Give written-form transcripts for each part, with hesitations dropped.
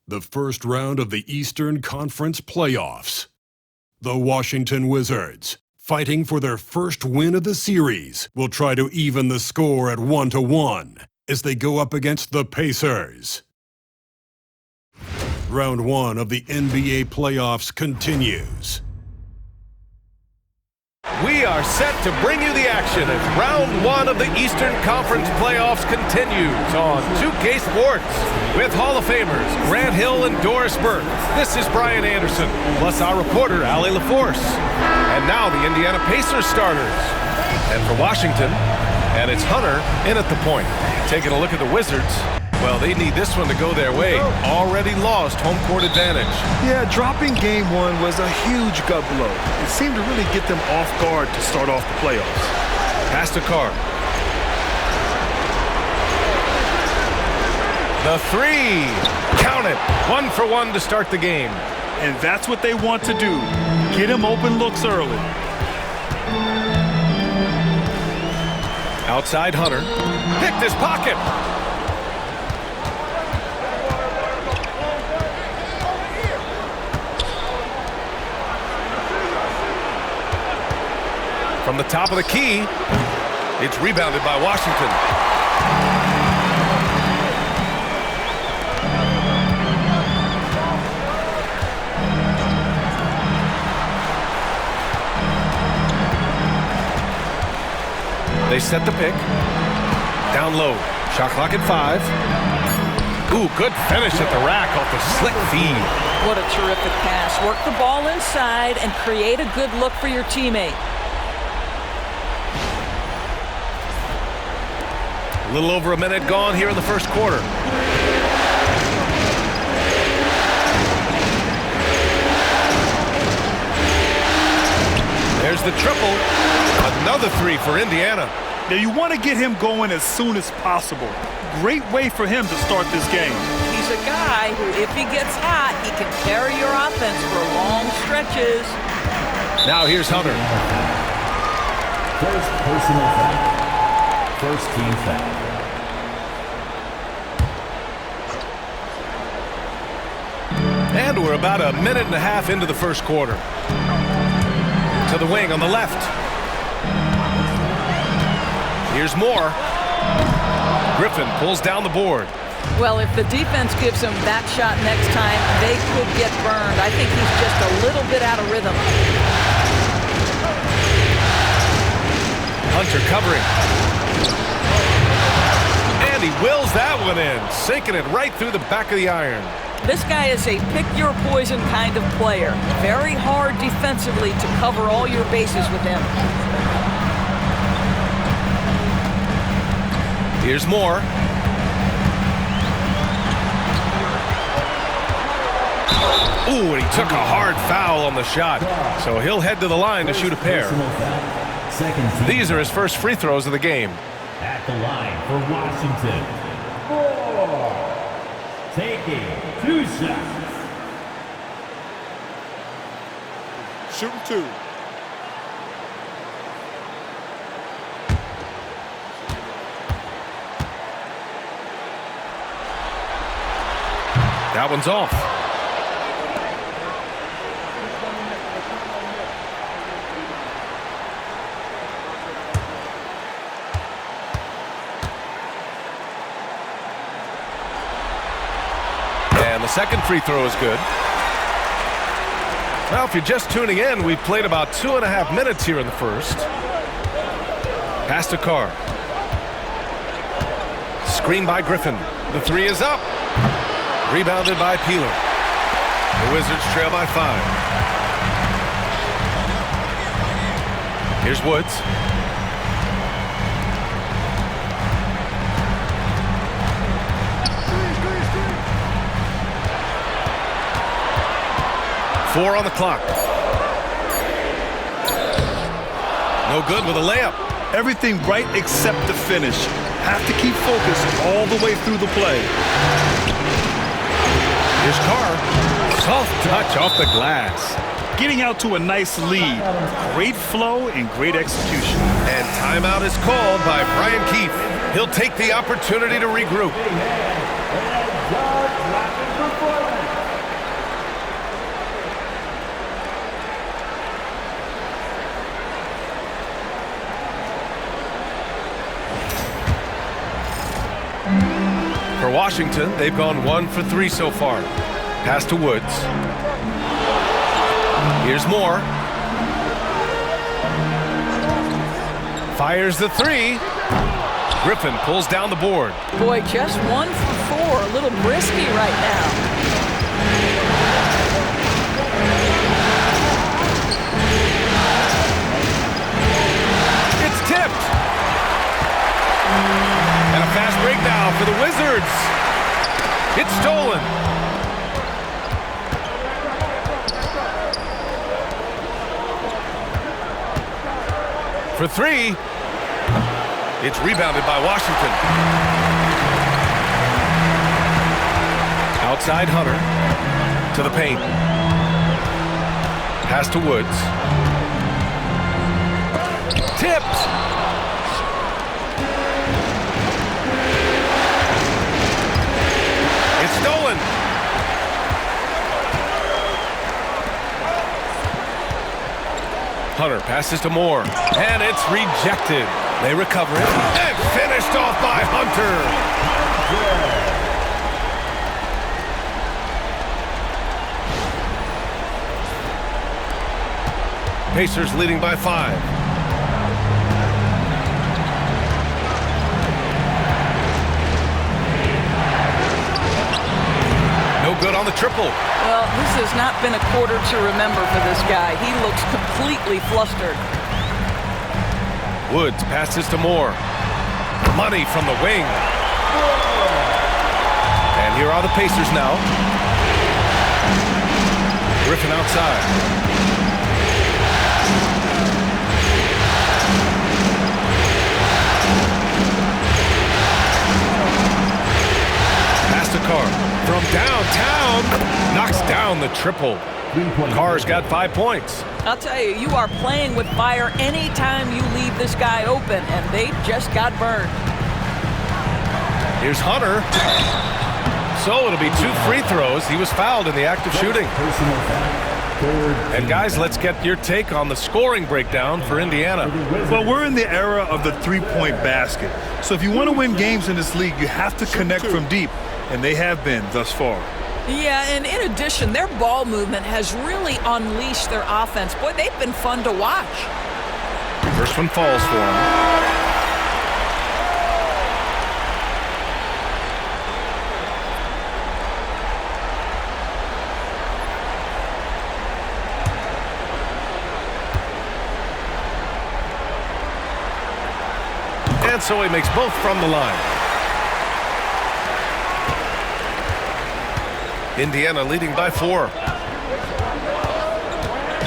The first round of the Eastern Conference playoffs. The Washington Wizards, fighting for their first win of the series, will try to even the score at 1-1 as they go up against the Pacers. Round 1 of the NBA playoffs continues. We are set to bring you the action as round 1 of the Eastern Conference playoffs continues on 2K Sports with Hall of Famers Grant Hill and Doris Burke. This is Brian Anderson, plus our reporter Allie LaForce. And now the Indiana Pacers starters. And for Washington, and it's Hunter in at the point. Taking a look at the Wizards. Well, they need this one to go their way. Already lost home court advantage. Yeah, dropping game 1 was a huge gut blow. It seemed to really get them off guard to start off the playoffs. Pass to Carr. The three. Count it. 1 for 1 to start the game. And that's what they want to do. Get him open looks early. Outside Hunter. Picked his pocket. From the top of the key, it's rebounded by Washington. They set the pick. Down low. Shot clock at 5. Ooh, good finish at the rack off the slick feed. What a terrific pass. Work the ball inside and create a good look for your teammate. A little over a minute gone here in the first quarter. There's the triple. Another 3 for Indiana. Now you want to get him going as soon as possible. Great way for him to start this game. He's a guy who, if he gets hot, he can carry your offense for long stretches. Now here's Hunter. First personal foul. First team foul. And we're about a minute and a half into the first quarter. To the wing on the left. Here's more. Griffin pulls down the board. Well, if the defense gives him that shot next time, they could get burned. I think he's just a little bit out of rhythm. Hunter covering. And he wills that one in, sinking it right through the back of the iron. This guy is a pick-your-poison kind of player. Very hard defensively to cover all your bases with him. Here's more. Ooh, and he took a hard foul on the shot. So he'll head to the line to shoot a pair. These are his first free throws of the game. At the line for Washington. 4. Taking 2 shots. Shooting 2. That one's off. And the second free throw is good. Well, if you're just tuning in, we've played about 2.5 minutes here in the first. Pass to Carr. Screen by Griffin. The 3 is up. Rebounded by Peeler. The Wizards trail by 5. Here's Woods. Four on the clock. No good with a layup. Everything right except the finish. Have to keep focused all the way through the play. Here's Carr. Soft touch off the glass. Getting out to a nice lead. Great flow and great execution. And timeout is called by Brian Keefe. He'll take the opportunity to regroup. For Washington, they've gone 1 for 3 so far. Pass to Woods. Here's Moore. Fires the 3. Griffin pulls down the board. Boy, just 1 for 4. A little brisky right now. It's tipped. And a fast break now for the Wizards. It's stolen. For 3. It's rebounded by Washington. Outside Hunter to the paint. Pass to Woods. Tipped. It's stolen. Hunter passes to Moore, and it's rejected. They recover it, and finished off by Hunter. Pacers leading by 5. No good on the triple. Well, this has not been a quarter to remember for this guy. He looks completely flustered. Woods passes to Moore. Money from the wing. And here are the Pacers now. Griffin outside. Pass to Carr. From downtown. Knocks down the triple. Carr's got 5 points. I'll tell you, you are playing with fire anytime you leave this guy open, and they just got burned. Here's Hunter. So it'll be 2 free throws. He was fouled in the act of shooting. And guys, let's get your take on the scoring breakdown for Indiana. Well, we're in the era of the three-point basket. So if you want to win games in this league, you have to connect from deep, and they have been thus far. Yeah, and in addition, their ball movement has really unleashed their offense. Boy, they've been fun to watch. First one falls for him. And so he makes both from the line. Indiana leading by 4.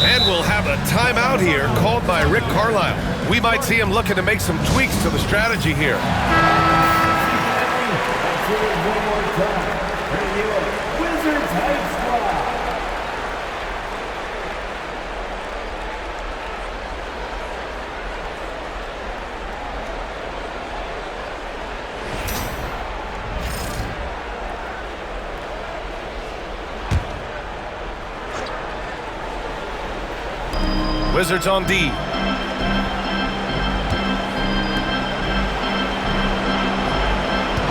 And we'll have a timeout here called by Rick Carlisle. We might see him looking to make some tweaks to the strategy here. Wizards High Squad. Wizards on D.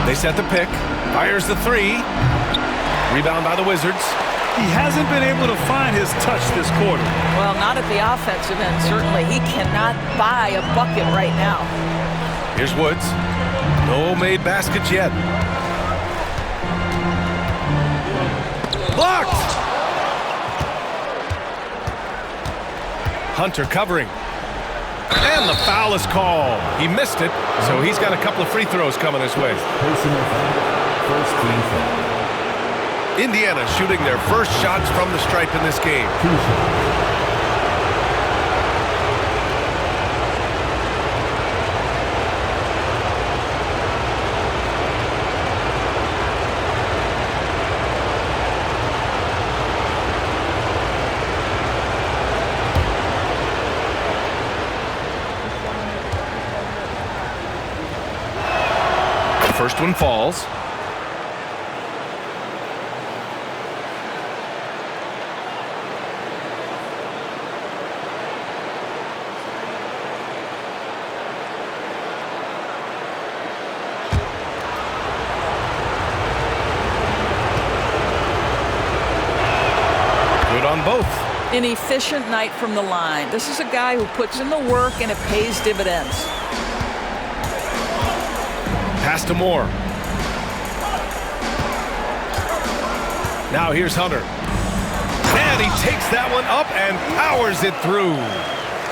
They set the pick. Fires the 3. Rebound by the Wizards. He hasn't been able to find his touch this quarter. Well, not at the offensive end, certainly. He cannot buy a bucket right now. Here's Woods. No made baskets yet. Blocked! Hunter covering. And the foul is called. He missed it, so he's got a couple of free throws coming his way. Personal foul. First team foul. Indiana shooting their first shots from the stripe in this game. 2 shots. First one falls. An efficient night from the line. This is a guy who puts in the work and it pays dividends. Pass to Moore. Now here's Hunter. And he takes that one up and powers it through.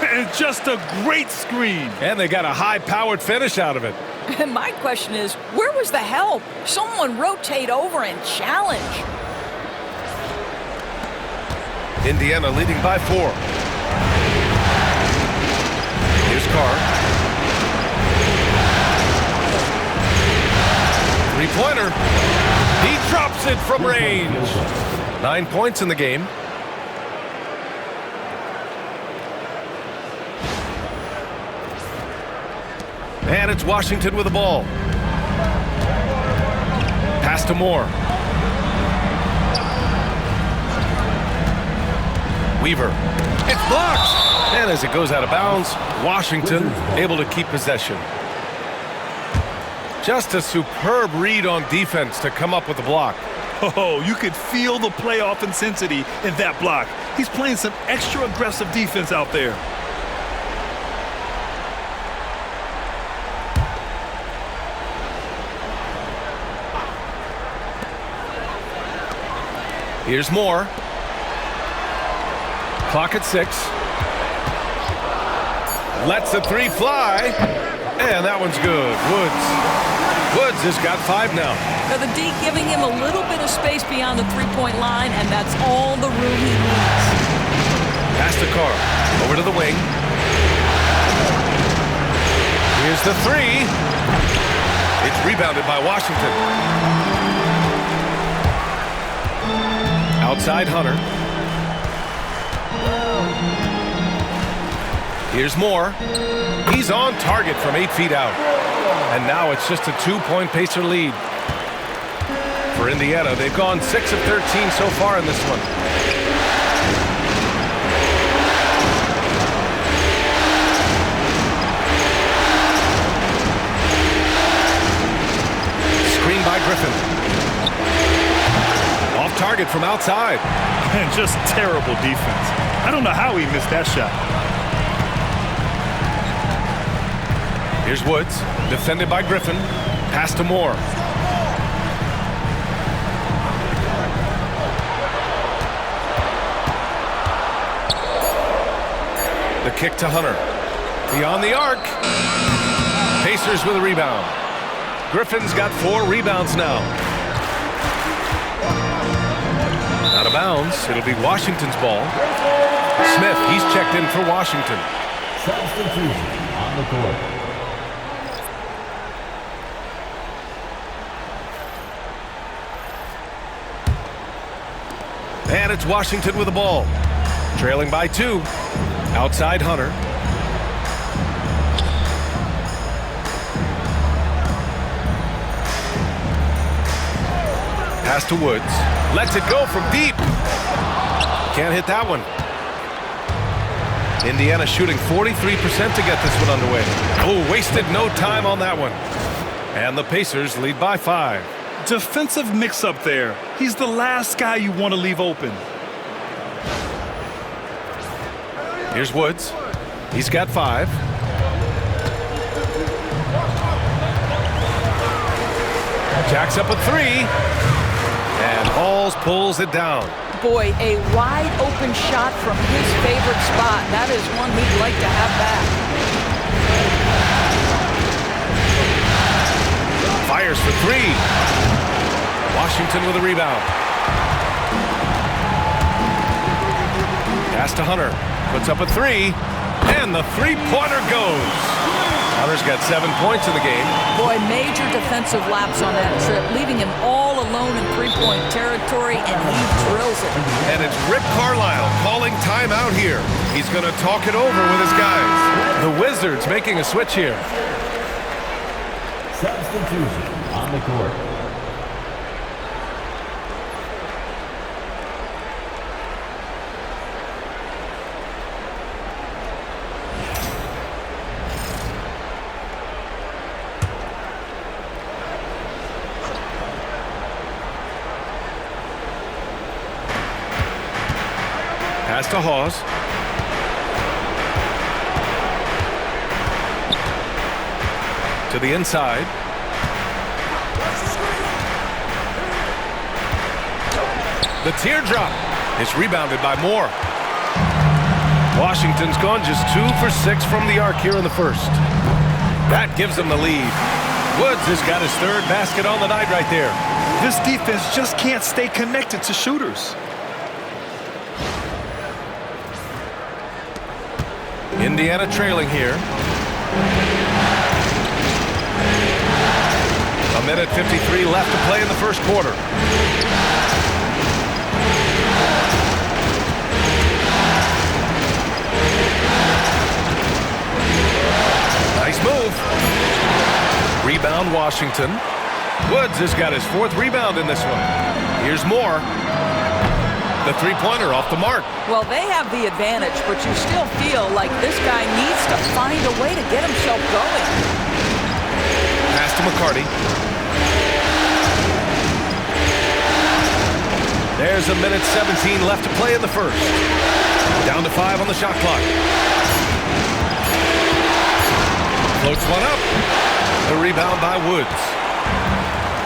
And just a great screen. And they got a high-powered finish out of it. And my question is, where was the help? Someone rotate over and challenge. Indiana leading by 4. Here's Carr. Three-pointer. He drops it from range. 9 points in the game. And it's Washington with the ball. Pass to Moore. Weaver. It's blocked. And as it goes out of bounds, Washington able to keep possession. Just a superb read on defense to come up with the block. Oh, you could feel the playoff intensity in that block. He's playing some extra aggressive defense out there. Here's Moore. Clock at 6. Lets the three fly. And that one's good. Woods has got 5 now. Now the D giving him a little bit of space beyond the three-point line, and that's all the room he needs. Pass to Carr. Over to the wing. Here's the 3. It's rebounded by Washington. Outside Hunter. Here's Moore. He's on target from 8 feet out. And now it's just a 2-point Pacer lead. For Indiana, they've gone 6 of 13 so far in this one. Screen by Griffin. Off target from outside. And just terrible defense. I don't know how he missed that shot. Here's Woods, defended by Griffin. Pass to Moore. The kick to Hunter. Beyond the arc. Pacers with a rebound. Griffin's got 4 rebounds now. Out of bounds. It'll be Washington's ball. Smith, he's checked in for Washington. Substitution on the court. And it's Washington with the ball. Trailing by 2. Outside Hunter. Pass to Woods. Lets it go from deep. Can't hit that one. Indiana shooting 43% to get this one underway. Oh, wasted no time on that one. And the Pacers lead by 5. Defensive mix-up there. He's the last guy you want to leave open. Here's Woods. He's got 5. Jacks up a 3. And Halls pulls it down. Boy, a wide open shot from his favorite spot. That is one he'd like to have back. Fires for 3. Washington with a rebound. Pass to Hunter. Puts up a 3. And the three-pointer goes. Hunter's got 7 points in the game. Boy, major defensive lapse on that trip, leaving him all alone in three-point territory, and he drills it. And it's Rick Carlisle calling timeout here. He's going to talk it over with his guys. The Wizards making a switch here. Substitution on the court. Pass to Hawes. To the inside. The teardrop is rebounded by Moore. Washington's gone just 2 for 6 from the arc here in the first. That gives them the lead. Woods has got his third basket on the night right there. This defense just can't stay connected to shooters. Indiana trailing here. A minute 53 left to play in the first quarter. Nice move. Rebound Washington. Woods has got his 4th rebound in this one. Here's Moore. The three-pointer off the mark. Well, they have the advantage, but you still feel like this guy needs to find a way to get himself going. Pass to McCarty. There's a minute 17 left to play in the first. Down to 5 on the shot clock. Floats one up. The rebound by Woods.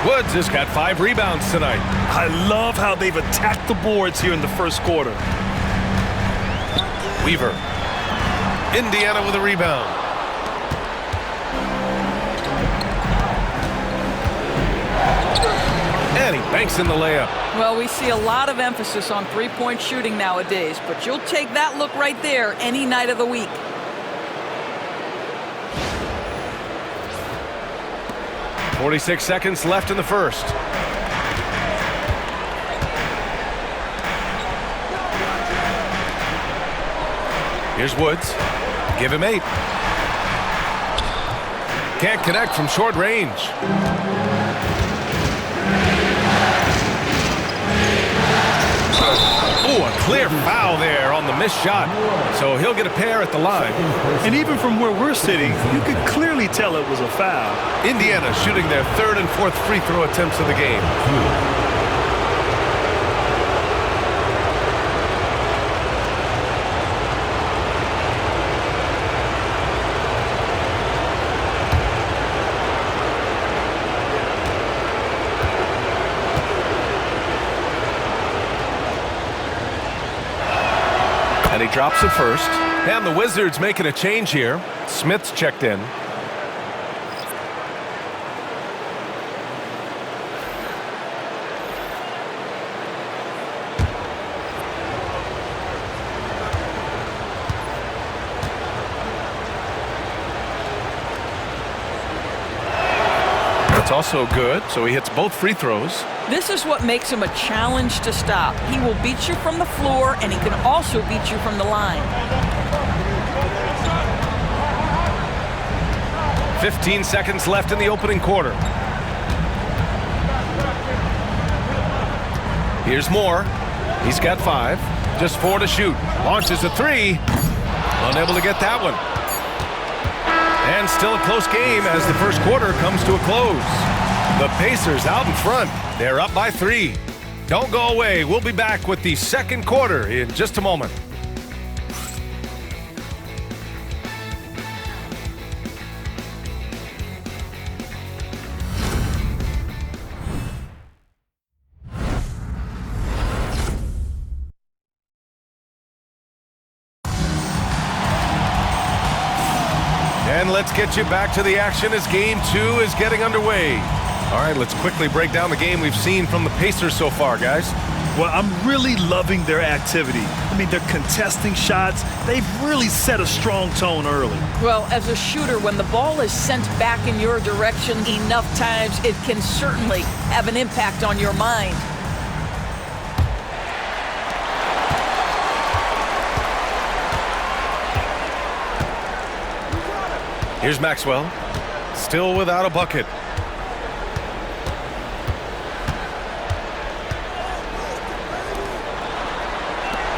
Woods has got 5 rebounds tonight. I love how they've attacked the boards here in the first quarter. Weaver. Indiana with a rebound. And he banks in the layup. Well, we see a lot of emphasis on three-point shooting nowadays, but you'll take that look right there any night of the week. .46 seconds left in the first. Here's Woods. Give him 8. Can't connect from short range. Oh, a clear foul there on the missed shot. So he'll get a pair at the line. And even from where we're sitting, you could clearly tell it was a foul. Indiana shooting their 3rd and 4th free throw attempts of the game. And he drops it first. And the Wizards making a change here. Smith's checked in. That's also good, so he hits both free throws. This is what makes him a challenge to stop. He will beat you from the floor, and he can also beat you from the line. 15 seconds left in the opening quarter. Here's Moore. He's got 5. Just 4 to shoot. Launches a 3. Unable to get that one. And still a close game as the first quarter comes to a close. The Pacers out in front. They're up by 3. Don't go away. We'll be back with the second quarter in just a moment. And let's get you back to the action as Game 2 is getting underway. All right, let's quickly break down the game we've seen from the Pacers so far, guys. Well, I'm really loving their activity. I mean, they're contesting shots. They've really set a strong tone early. Well, as a shooter, when the ball is sent back in your direction enough times, it can certainly have an impact on your mind. Here's Maxwell. Still without a bucket.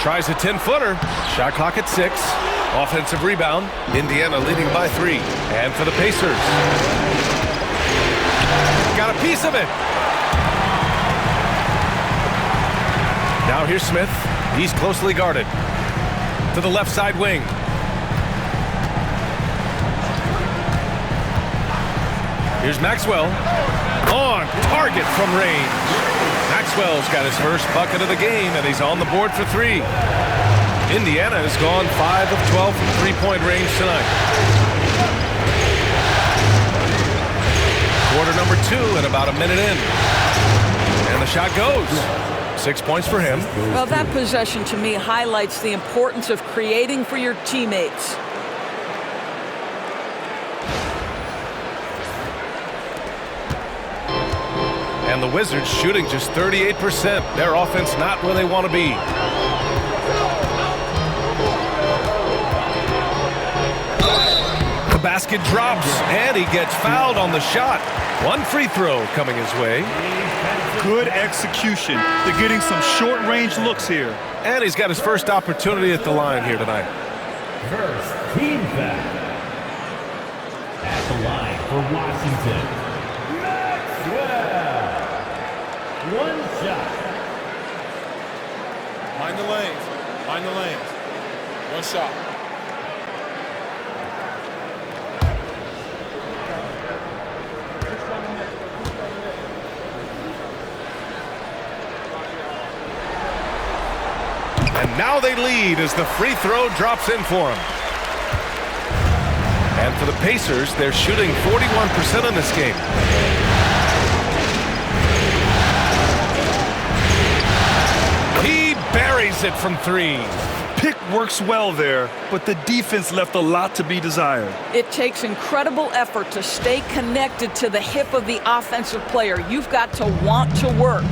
Tries a 10-footer. Shot clock at 6. Offensive rebound. Indiana leading by 3. And for the Pacers. Got a piece of it. Now here's Smith. He's closely guarded. to the left side wing. Here's Maxwell. On target from range. Maxwell's got his first bucket of the game, and he's on the board for 3. Indiana has gone 5 of 12 from three-point range tonight. Quarter number 2 and about a minute in. And the shot goes. 6 points for him. Well, that possession to me highlights the importance of creating for your teammates. And the Wizards shooting just 38%. Their offense not where they want to be. The basket drops, and he gets fouled on the shot. 1 free throw coming his way. Good execution. They're getting some short-range looks here. And he's got his first opportunity at the line here tonight. First team foul. At the line for Washington. Maxwell. 1 shot. Mind the lanes. Mind the lanes. 1 shot. And now they lead as the free throw drops in for him. And for the Pacers, they're shooting 41% in this game. He buries it from 3. Pick works well there, but the defense left a lot to be desired. It takes incredible effort to stay connected to the hip of the offensive player. You've got to want to work.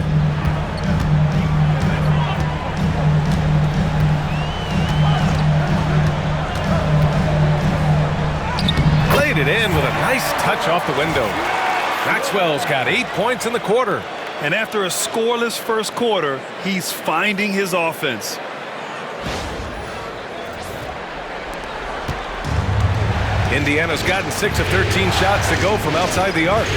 Played it in with a nice touch off the window. Maxwell's got 8 points in the quarter. And after a scoreless first quarter, he's finding his offense. Indiana's gotten 6 of 13 shots to go from outside the arc.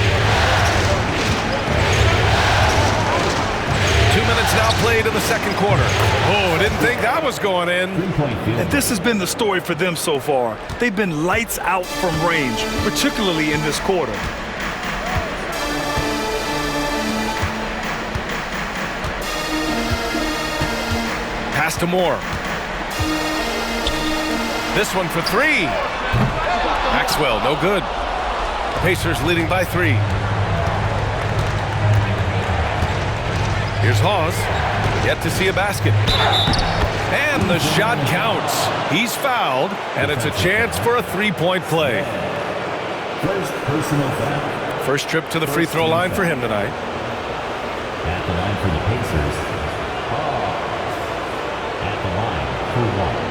2 minutes now played in the second quarter. Oh, I didn't think that was going in. And this has been the story for them so far. They've been lights out from range, particularly in this quarter. Pass to Moore. This one for 3. Maxwell, no good. The Pacers leading by 3. Here's Hawes. Yet to see a basket. And the shot counts. He's fouled, and it's a chance for a 3-point play. First personal foul. First trip to the free throw line for him tonight. At the line for the Pacers. At the line for 1.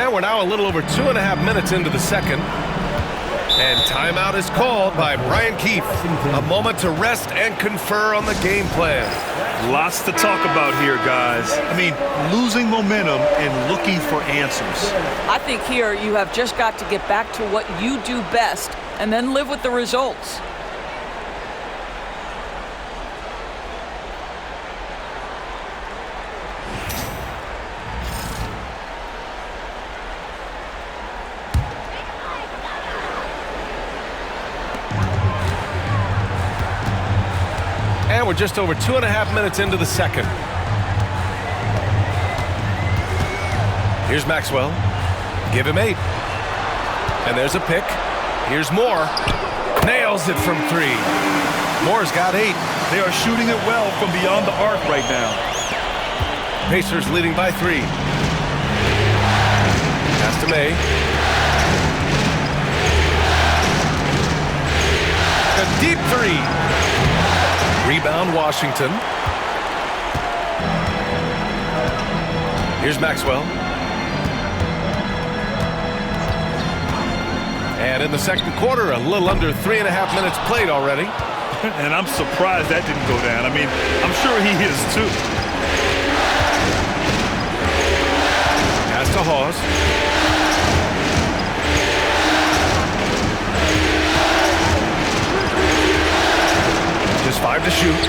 And we're now a little over 2.5 minutes into the second. And timeout is called by Brian Keefe. A moment to rest and confer on the game plan. Lots to talk about here, guys. I mean, losing momentum and looking for answers. I think here you have just got to get back to what you do best and then live with the results. And we're just over 2.5 minutes into the second. Here's Maxwell. Give him 8. And there's a pick. Here's Moore. Nails it from 3. Moore's got 8. They are shooting it well from beyond the arc right now. Pacers leading by 3. Pass to May. A deep 3. Rebound Washington. Here's Maxwell. And in the second quarter, a little under 3.5 minutes played already. And I'm surprised that didn't go down. I mean, I'm sure he is too. Pass to Hawes. Just 5 to shoot.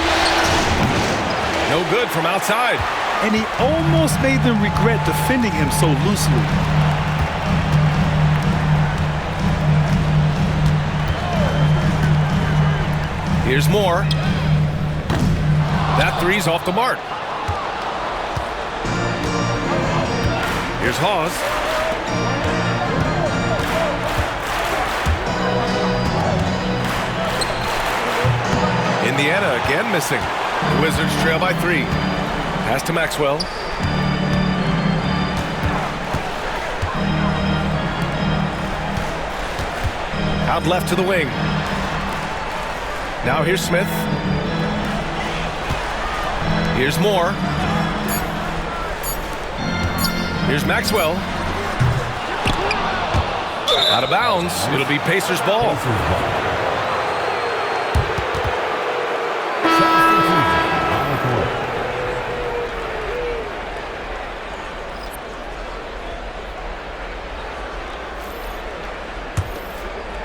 No good from outside. And he almost made them regret defending him so loosely. Here's Moore. That three's off the mark. Here's Hawes. Indiana again missing. The Wizards trail by 3. Pass to Maxwell. Out left to the wing. Now here's Smith. Here's Moore. Here's Maxwell. Out of bounds. It'll be Pacers ball.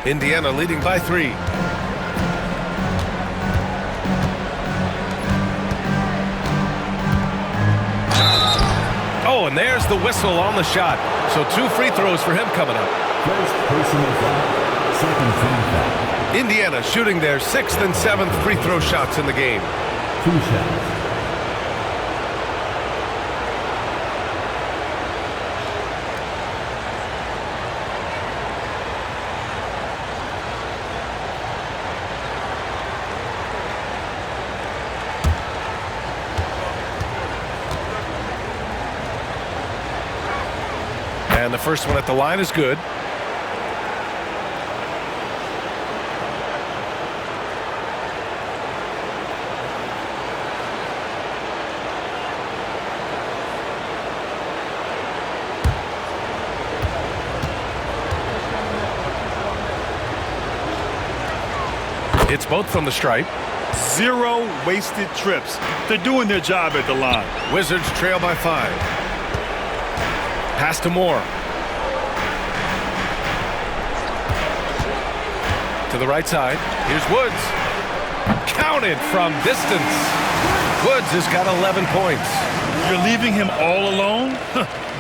Indiana leading by 3. Oh, and there's the whistle on the shot. So 2 free throws for him coming up. First personal foul. Second team foul. Indiana shooting their 6th and 7th free throw shots in the game. 2 shots. And the first one at the line is good. It's both from the stripe. 0 wasted trips. They're doing their job at the line. Wizards trail by 5. Pass to Moore. To the right side. Here's Woods. Counted from distance. Woods has got 11 points. You're leaving him all alone?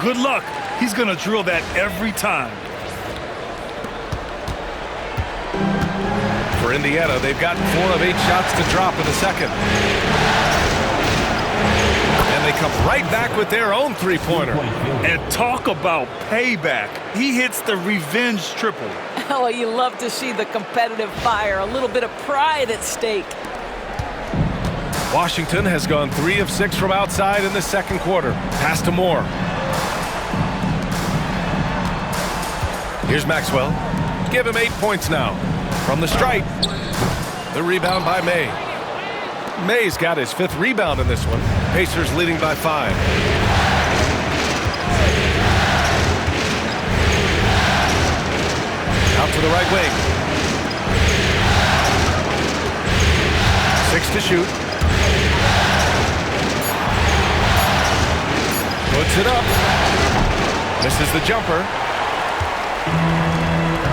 Good luck. He's going to drill that every time. For Indiana, they've got 4 of 8 shots to drop in the second. And they come right back with their own three-pointer. And talk about payback. He hits the revenge triple. Oh, you love to see the competitive fire, a little bit of pride at stake. Washington has gone 3 of 6 from outside in the second quarter. Pass to Moore. Here's Maxwell. Give him 8 points now. From the stripe. The rebound by May. May's got his 5th rebound in this one. Pacers leading by 5. Out to the right wing. 6 to shoot. Puts it up. Misses the jumper.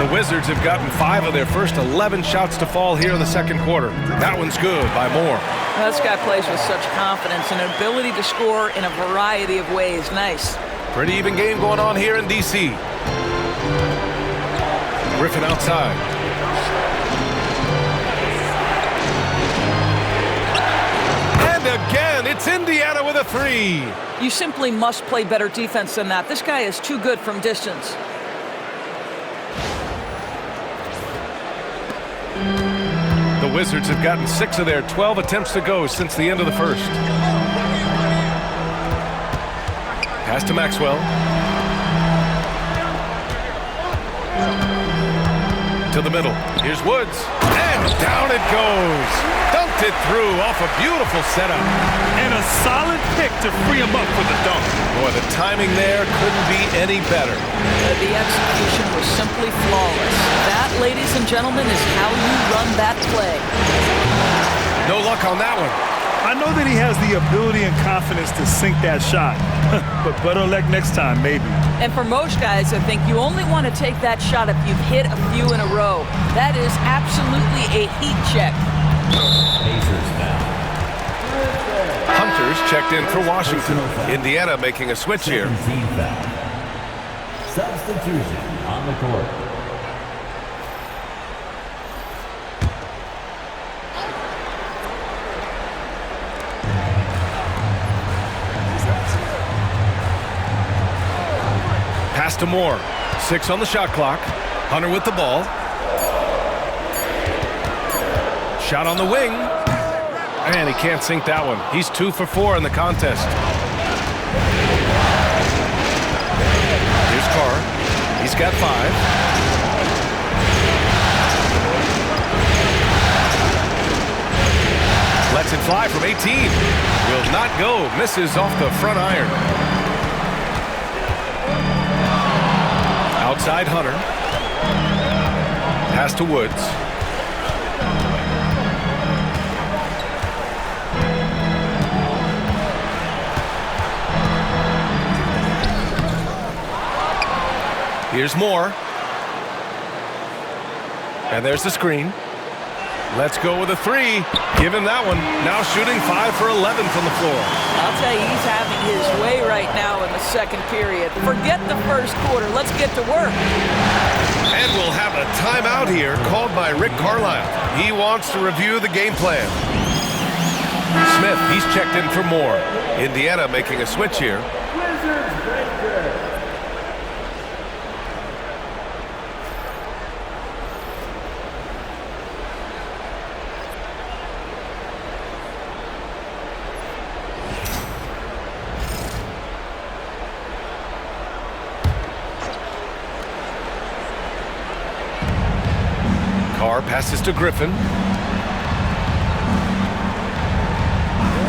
The Wizards have gotten 5 of their first 11 shots to fall here in the second quarter. That one's good by Moore. This guy plays with such confidence and an ability to score in a variety of ways. Nice. Pretty even game going on here in D.C. Griffin outside. And again, it's Indiana with a 3. You simply must play better defense than that. This guy is too good from distance. The Wizards have gotten 6 of their 12 attempts to go since the end of the first. Pass to Maxwell. To the middle. Here's Woods. And down it goes. Dunked it through off a beautiful setup. And a solid pick to free him up for the dunk. Boy, the timing there couldn't be any better. The execution was simply flawless. That, ladies and gentlemen, is how you run that play. No luck on that one. I know that he has the ability and confidence to sink that shot, but better luck next time, maybe. And for most guys, I think you only want to take that shot if you've hit a few in a row. That is absolutely a heat check. Pacers now. Hunter's checked in for Washington. Indiana making a switch here. Team foul. Substitution on the court. Pass to Moore. 6 on the shot clock. Hunter with the ball. Shot on the wing. And he can't sink that one. He's 2 for 4 in the contest. Here's Carr. He's got 5. Lets it fly from 18. Will not go. Misses off the front iron. Outside Hunter. Pass to Woods. Here's Moore. And there's the screen. Let's go with a 3. Give him that one. Now shooting 5 for 11 from the floor. I'll tell you, he's having his way right now in the second period. Forget the first quarter. Let's get to work. And we'll have a timeout here called by Rick Carlisle. He wants to review the game plan. Smith, he's checked in for Moore. Indiana making a switch here. Carr passes to Griffin.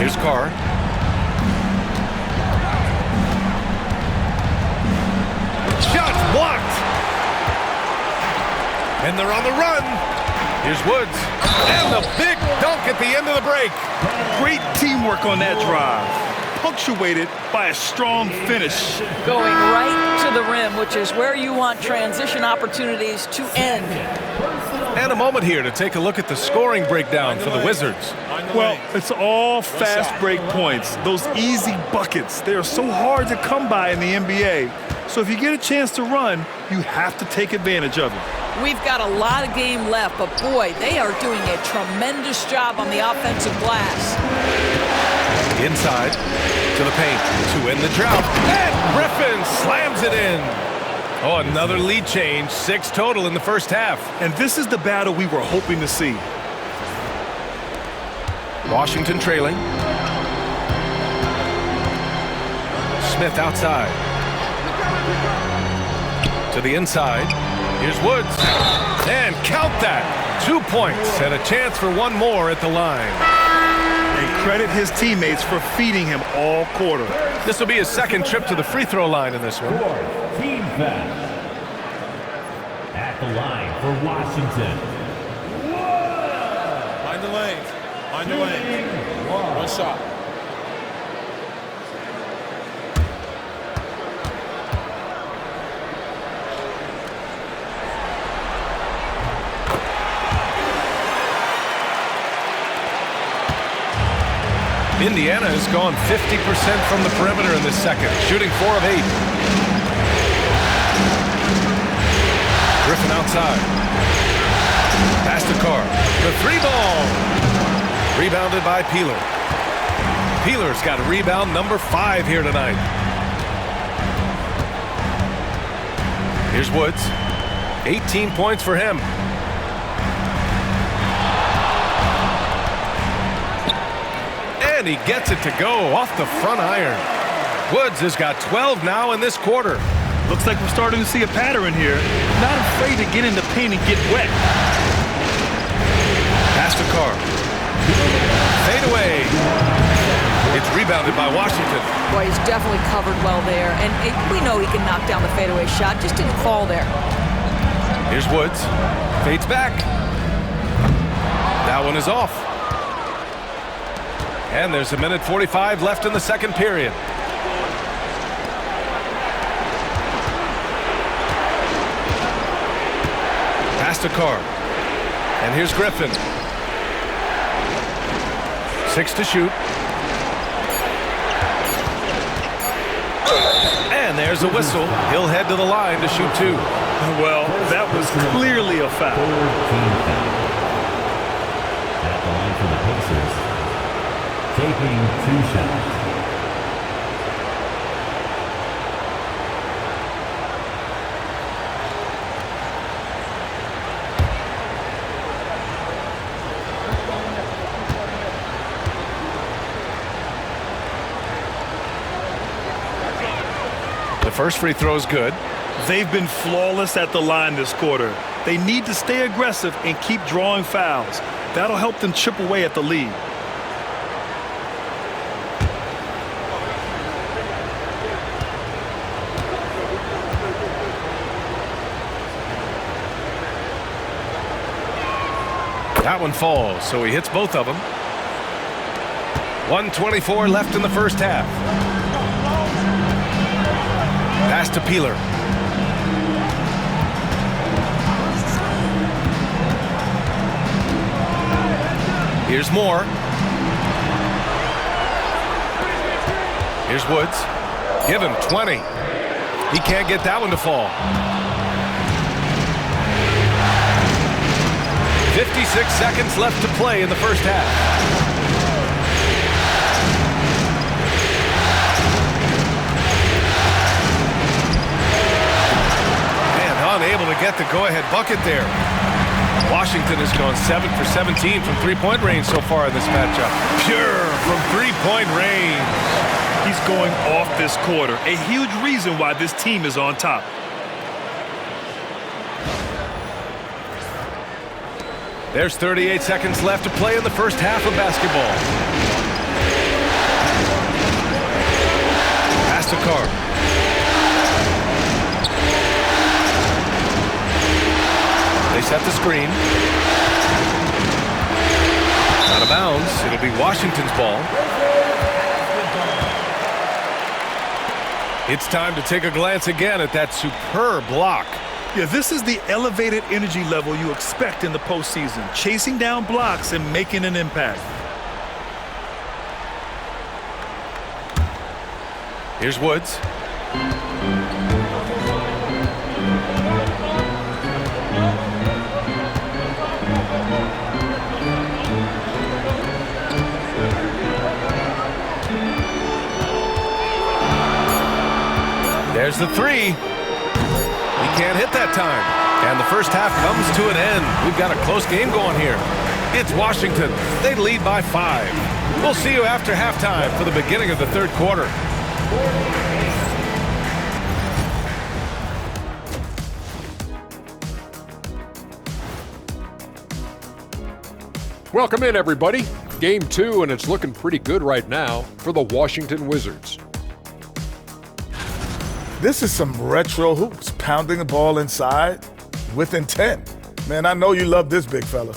Here's Carr. Shot blocked. And they're on the run. Here's Woods. And the big dunk at the end of the break. Great teamwork on that drive, punctuated by a strong finish. Going right to the rim, which is where you want transition opportunities to end. And a moment here to take a look at the scoring breakdown for the Wizards. Well, it's all fast break points, those easy buckets. They are so hard to come by in the NBA. So if you get a chance to run, you have to take advantage of it. We've got a lot of game left, but boy, they are doing a tremendous job on the offensive glass. Inside to the paint to end the drought. And Griffin slams it in. Oh, another lead change. 6 total in the first half. And this is the battle we were hoping to see. Washington trailing. Smith outside. To the inside. Here's Woods. And count that. 2 points and a chance for one more at the line. And credit his teammates for feeding him all quarter. This will be his second trip to the free throw line in this one. Team foul. At the line for Washington. Mind the lanes. Mind the lanes. One shot. Indiana has gone 50% from the perimeter in this second, shooting 4 of 8. Griffin outside. Pass to Carr. The 3-ball. Rebounded by Peeler. Peeler's got a rebound number 5 here tonight. Here's Woods. 18 points for him. And he gets it to go off the front iron. Woods has got 12 now in this quarter. Looks like we're starting to see a pattern here. Not afraid to get in the paint and get wet. Pass to Carr. Fade away. It's rebounded by Washington. Boy, he's definitely covered well there. And we know he can knock down the fadeaway shot. Just didn't fall there. Here's Woods. Fades back. That one is off. And there's 1:45 left in the second period. Pass to Carr. And here's Griffin. 6 to shoot. And there's a whistle. He'll head to the line to shoot 2. Well, that was clearly a foul. At the line for the Pacers, taking 2 shots. The first free throw is good. They've been flawless at the line this quarter. They need to stay aggressive and keep drawing fouls. That'll help them chip away at the lead. That one falls, so he hits both of them. 1:24 left in the first half. Pass to Peeler. Here's Moore. Here's Woods. Give him 20. He can't get that one to fall. 56 seconds left to play in the first half. Unable to get the go-ahead bucket there. Washington has gone 7 for 17 from three-point range so far in this matchup. Pure from three-point range. He's going off this quarter. A huge reason why this team is on top. There's 38 seconds left to play in the first half of basketball. Pass to Carr. They set the screen. Out of bounds. It'll be Washington's ball. It's time to take a glance again at that superb block. Yeah, this is the elevated energy level you expect in the postseason. Chasing down blocks and making an impact. Here's Woods. There's the three. He can't hit that time. And the first half comes to an end. We've got a close game going here. It's Washington. They lead by 5. We'll see you after halftime for the beginning of the third quarter. Welcome in, everybody. Game 2, and it's looking pretty good right now for the Washington Wizards. This is some retro hoops, pounding the ball inside with intent. Man, I know you love this, big fella.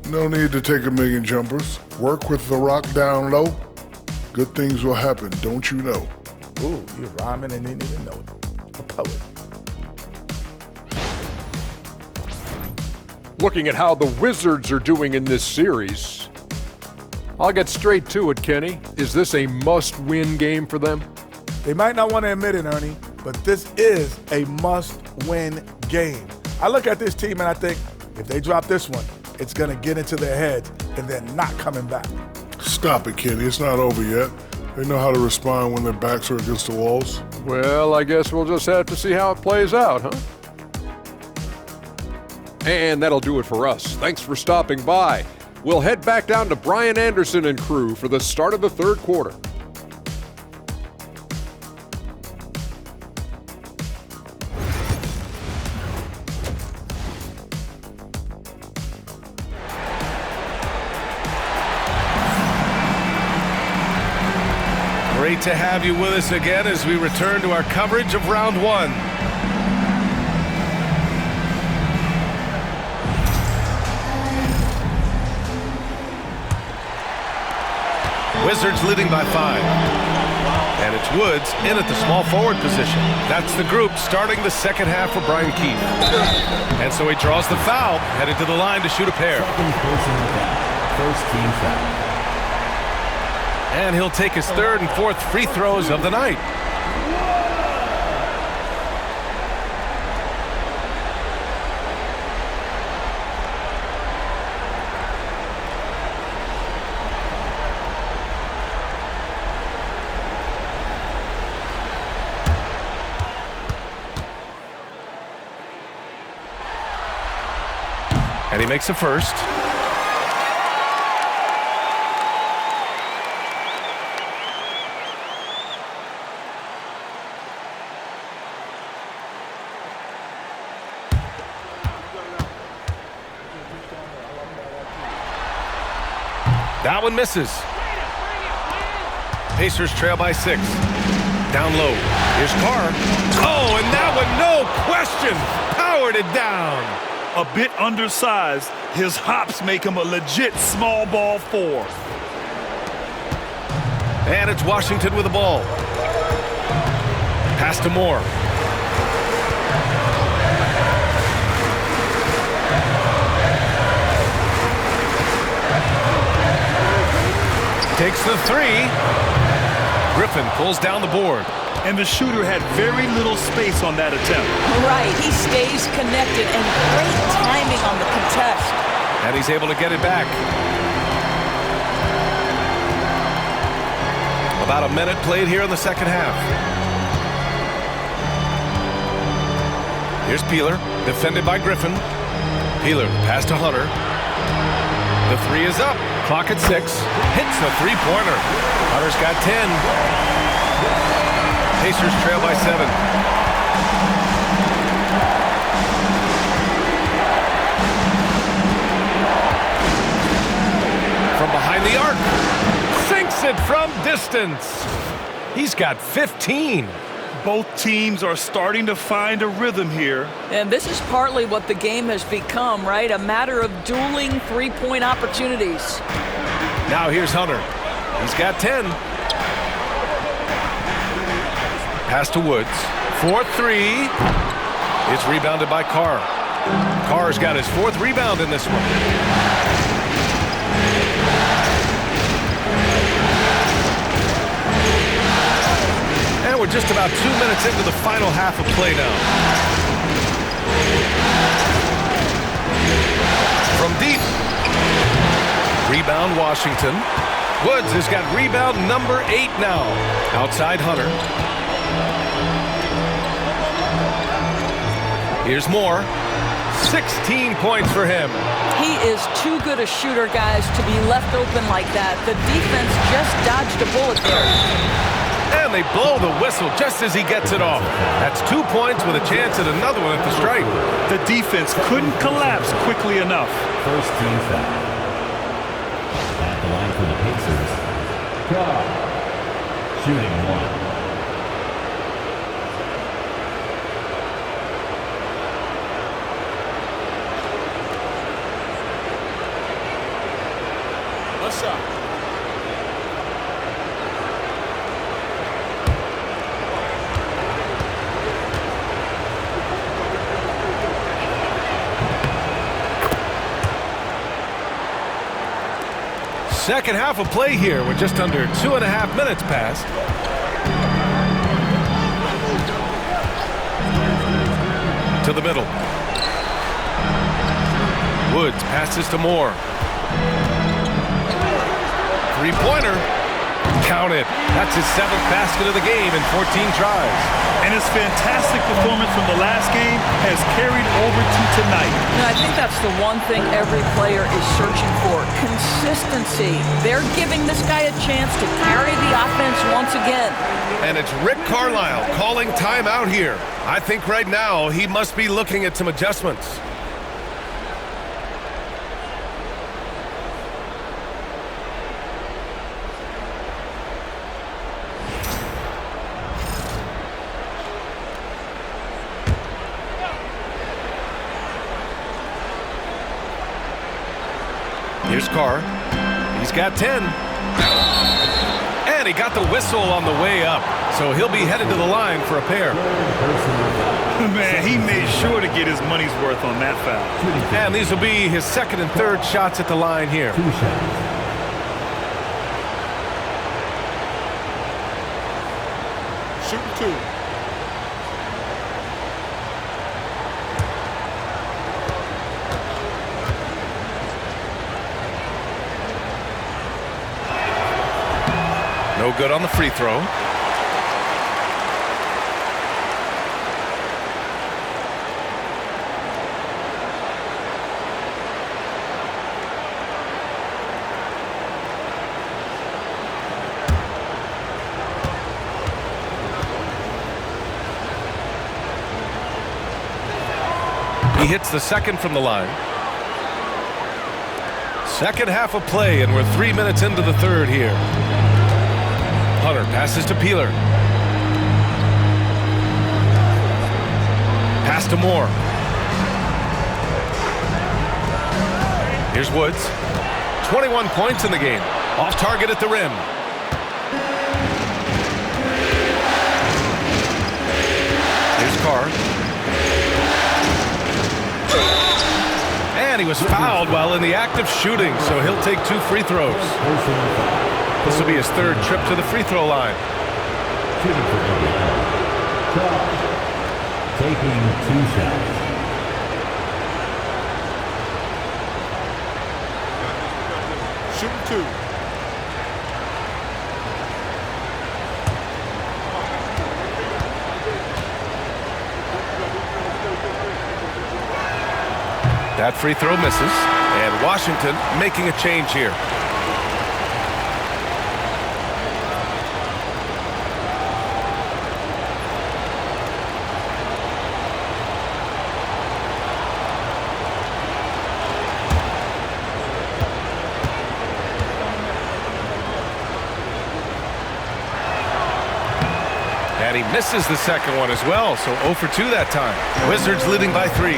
No need to take a million jumpers. Work with the rock down low. Good things will happen, don't you know? Ooh, you're rhyming and didn't even know it. A poet. Looking at how the Wizards are doing in this series, I'll get straight to it, Kenny. Is this a must-win game for them? They might not want to admit it, Ernie, but this is a must-win game. I look at this team and I think, if they drop this one, it's going to get into their heads and they're not coming back. Stop it, Kenny. It's not over yet. They know how to respond when their backs are against the walls. Well, I guess we'll just have to see how it plays out, huh? And that'll do it for us. Thanks for stopping by. We'll head back down to Brian Anderson and crew for the start of the third quarter. Great to have you with us again as we return to our coverage of round 1. Wizards leading by 5. And it's Woods in at the small forward position. That's the group starting the second half for Brian Keefe. And so he draws the foul, headed to the line to shoot a pair. Second personal foul. First team foul. And he'll take his third and fourth free throws of the night. And he makes a first. That one misses. Pacers trail by 6. Down low. Here's Carr. Oh, and that one, no question, powered it down. A bit undersized, his hops make him a legit small ball 4. And it's Washington with the ball. Pass to Moore. Takes the 3. Griffin pulls down the board. And the shooter had very little space on that attempt. Right, he stays connected and great timing on the contest. And he's able to get it back. About a minute played here in the second half. Here's Peeler, defended by Griffin. Peeler, pass to Hunter. The 3 is up. Clock at 6. Hits the three-pointer. Hunter's got 10. Pacers trail by 7. From behind the arc. Sinks it from distance. He's got 15. Both teams are starting to find a rhythm here. And this is partly what the game has become, right? A matter of dueling three-point opportunities. Now here's Hunter. He's got 10. Pass to Woods. 4-3. It's rebounded by Carr. Carr's got his 4th rebound in this one. And we're just about 2 minutes into the final half of play now. From deep. Rebound Washington. Woods has got rebound number 8 now. Outside Hunter. Here's Moore. 16 points for him. He is too good a shooter, guys, to be left open like that. The defense just dodged a bullet there. And they blow the whistle just as he gets it off. That's 2 points with a chance at another one at the stripe. The defense couldn't collapse quickly enough. First team foul. At the line for the Pacers. Carr. Shooting 1. What's up? Second half of play here with just under 2.5 minutes passed. To the middle. Woods passes to Moore. Three-pointer. Count it. That's his 7th basket of the game in 14 tries. And his fantastic performance from the last game has carried over to tonight. And I think that's the one thing every player is searching for. Consistency. They're giving this guy a chance to carry the offense once again. And it's Rick Carlisle calling timeout here. I think right now he must be looking at some adjustments. Here's Carr. He's got 10. And he got the whistle on the way up, so he'll be headed to the line for a pair. Man, he made sure to get his money's worth on that foul. And these will be his second and third shots at the line here. 2 shots. Shooting 2. No good on the free throw. He hits the second from the line. Second half of play, and we're 3 minutes into the third here. Hunter passes to Peeler. Pass to Moore. Here's Woods. 21 points in the game. Off target at the rim. Here's Carr. And he was fouled while in the act of shooting, so he'll take 2 free throws. This will be his third trip to the free throw line. Shooting for Indiana. Carr. Taking 2 shots. Shooting 2. That free throw misses, and Washington making a change here. And he misses the second one as well, so 0 for 2 that time. Wizards leading by 3.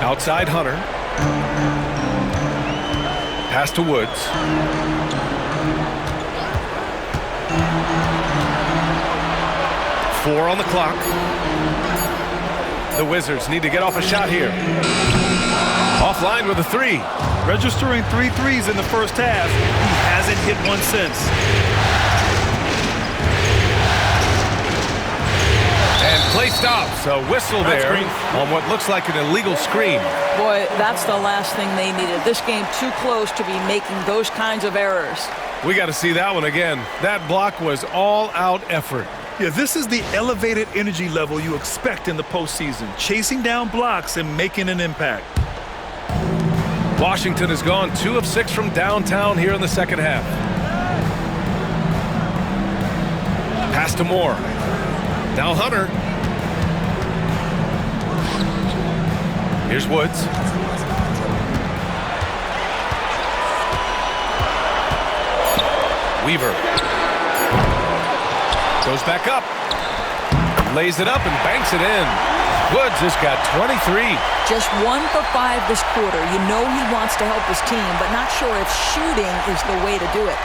Outside Hunter. Pass to Woods. Four on the clock. The Wizards need to get off a shot here. Offline with a 3. Registering 3 threes in the first half. He hasn't hit one since. And play stops. A whistle there on what looks like an illegal screen. Boy, that's the last thing they needed. This game too close to be making those kinds of errors. We got to see that one again. That block was all-out effort. Yeah, this is the elevated energy level you expect in the postseason. Chasing down blocks and making an impact. Washington has gone 2 of 6 from downtown here in the second half. Pass to Moore. Now Hunter. Here's Woods. Weaver. Goes back up. Lays it up and banks it in. Woods has got 23. Just 1 for 5 this quarter. You know he wants to help his team, but not sure if shooting is the way to do it.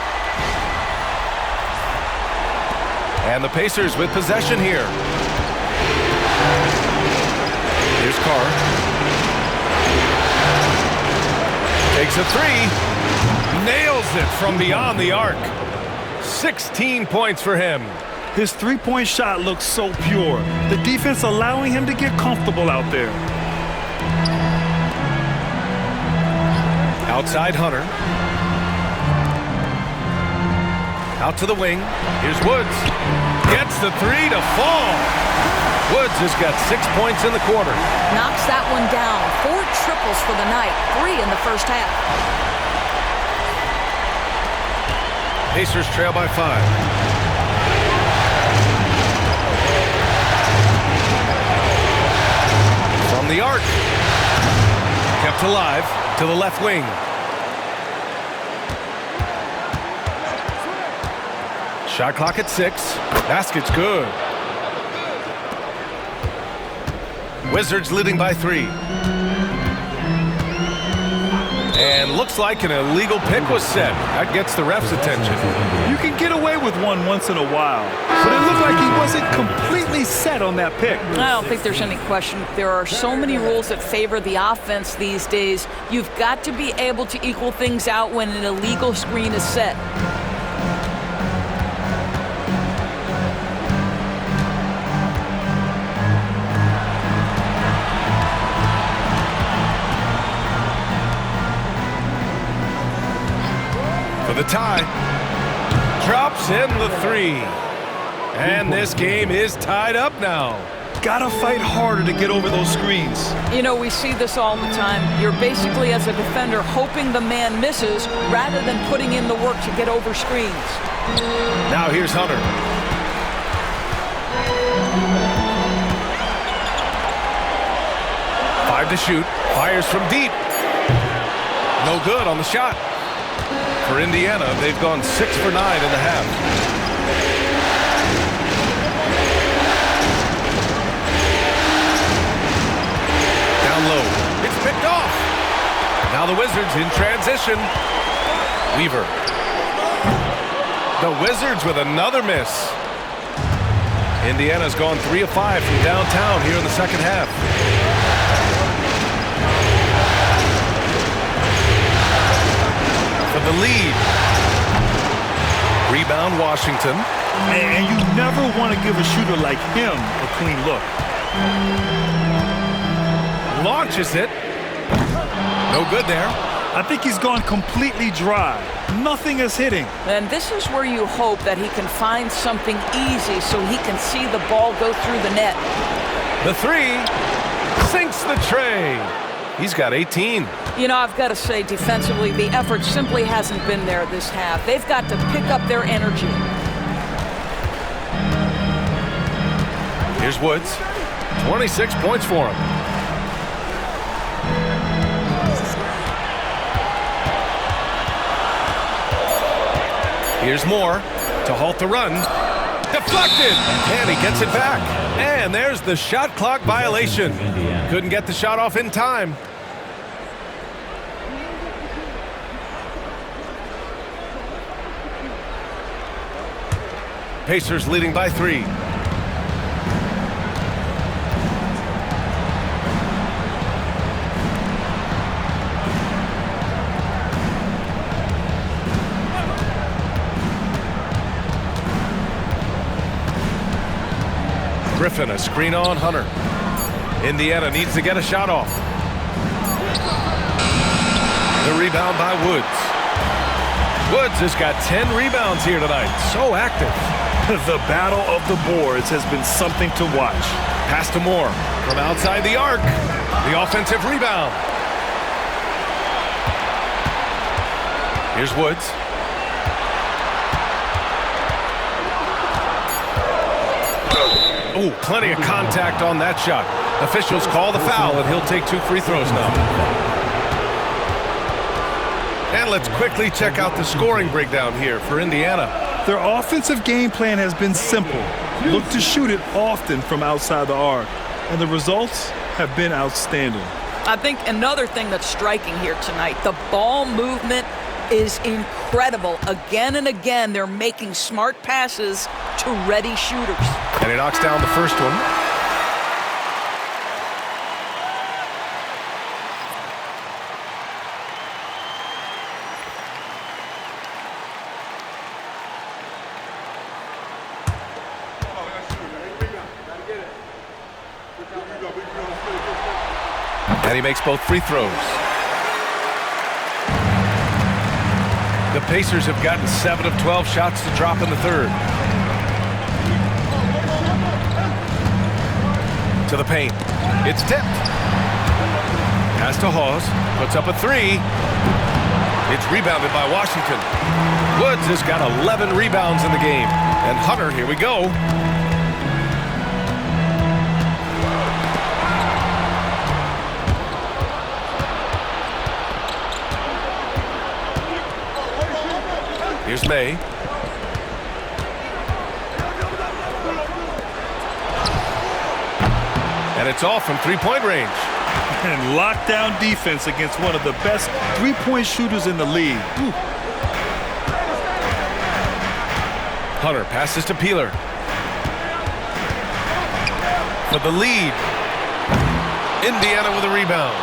And the Pacers with possession here. Here's Carr. Takes a 3. Nails it from beyond the arc. 16 points for him. His three-point shot looks so pure. The defense allowing him to get comfortable out there. Outside Hunter. Out to the wing. Here's Woods. Gets the 3 to fall. Woods has got 6 points in the quarter. Knocks that one down. 4 triples for the night. 3 in the first half. Pacers trail by 5. From the arc. Kept alive to the left wing. Shot clock at 6. Basket's good. Wizards leading by 3. And looks like an illegal pick was set. That gets the ref's attention. You can get away with one once in a while, but it looked like he wasn't completely set on that pick. I don't think there's any question. There are so many rules that favor the offense these days. You've got to be able to equal things out when an illegal screen is set. For the tie. Drops in the 3. And this game is tied up now. Gotta fight harder to get over those screens. You know, we see this all the time. You're basically, as a defender, hoping the man misses rather than putting in the work to get over screens. Now here's Hunter. Five to shoot. Fires from deep. No good on the shot. For Indiana, they've gone 6 for 9 in the half. Down low. It's picked off. Now the Wizards in transition. Weaver. The Wizards with another miss. Indiana's gone 3 of 5 from downtown here in the second half. For the lead. Rebound Washington. And you never want to give a shooter like him a clean look. Launches it. No good there. I think he's gone completely dry. Nothing is hitting. And this is where you hope that he can find something easy so he can see the ball go through the net. The 3 sinks the tray. He's got 18. You know, I've got to say, defensively, the effort simply hasn't been there this half. They've got to pick up their energy. Here's Woods. 26 points for him. Here's Moore to halt the run. Deflected! And he gets it back. And there's the shot clock violation. Couldn't get the shot off in time. Pacers leading by 3. Griffin, a screen on Hunter. Indiana needs to get a shot off. The rebound by Woods. Woods has got 10 rebounds here tonight. So active. The battle of the boards has been something to watch. Pass to Moore from outside the arc. The offensive rebound. Here's Woods. Oh, plenty of contact on that shot. Officials call the foul, and he'll take 2 free throws now. And let's quickly check out the scoring breakdown here for Indiana. Their offensive game plan has been simple. Look to shoot it often from outside the arc. And the results have been outstanding. I think another thing that's striking here tonight, the ball movement is incredible. Again and again, they're making smart passes to ready shooters. And he knocks down the first one. And he makes both free throws. The Pacers have gotten 7 of 12 shots to drop in the third. To the paint. It's tipped. Pass to Hawes. Puts up a 3. It's rebounded by Washington. Woods has got 11 rebounds in the game. And Hunter, here we go. Here's May. And it's off from three-point range. And lockdown defense against one of the best three-point shooters in the league. Ooh. Hunter passes to Peeler. For the lead. Indiana with a rebound.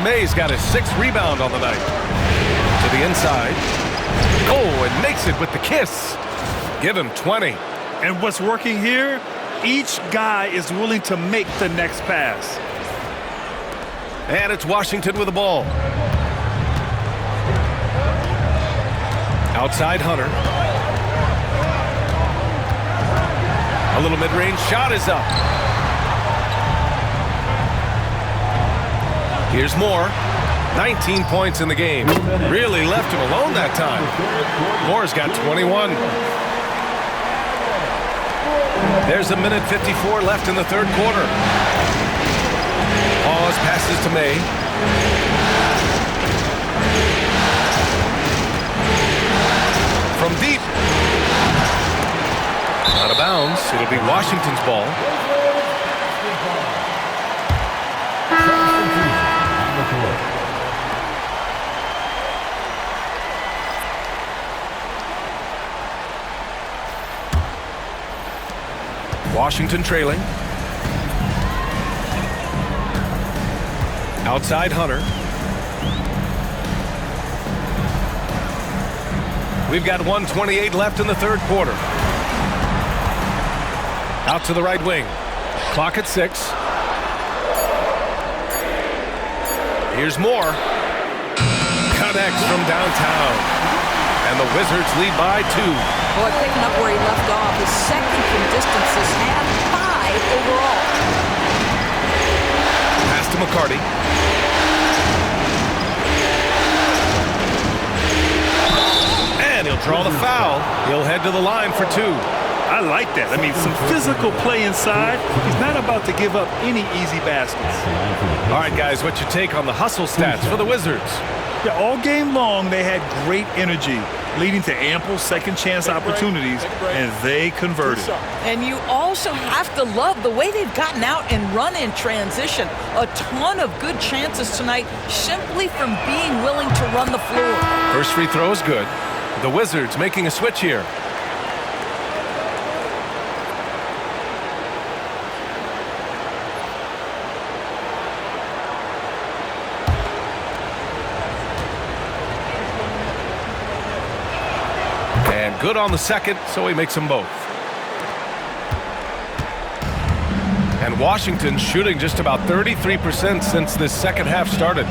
May's got his 6th rebound on the night. To the inside. Oh, and makes it with the kiss. Give him 20. And what's working here? Each guy is willing to make the next pass. And it's Washington with the ball. Outside Hunter. A little mid-range shot is up. Here's Moore. 19 points in the game. Really left him alone that time. Moore's got 21. There's a minute 54 left in the third quarter. Pause passes to May. From deep. Out of bounds. It'll be Washington's ball. Washington trailing. Outside Hunter. We've got 1:28 left in the third quarter. Out to the right wing. Clock at 6. Here's Moore. Connects from downtown. And the Wizards lead by 2. Boy, picking up where he left off. His second from distance this half, 5 overall. Pass to McCarty. And he'll draw the foul. He'll head to the line for 2. I like that. I mean, some physical play inside. He's not about to give up any easy baskets. All right, guys, what's your take on the hustle stats for the Wizards? Yeah, all game long, they had great energy, leading to ample second-chance opportunities, and they converted. And you also have to love the way they've gotten out and run in transition. A ton of good chances tonight simply from being willing to run the floor. First free throw is good. The Wizards making a switch here. And good on the second, so he makes them both. And Washington shooting just about 33% since this second half started.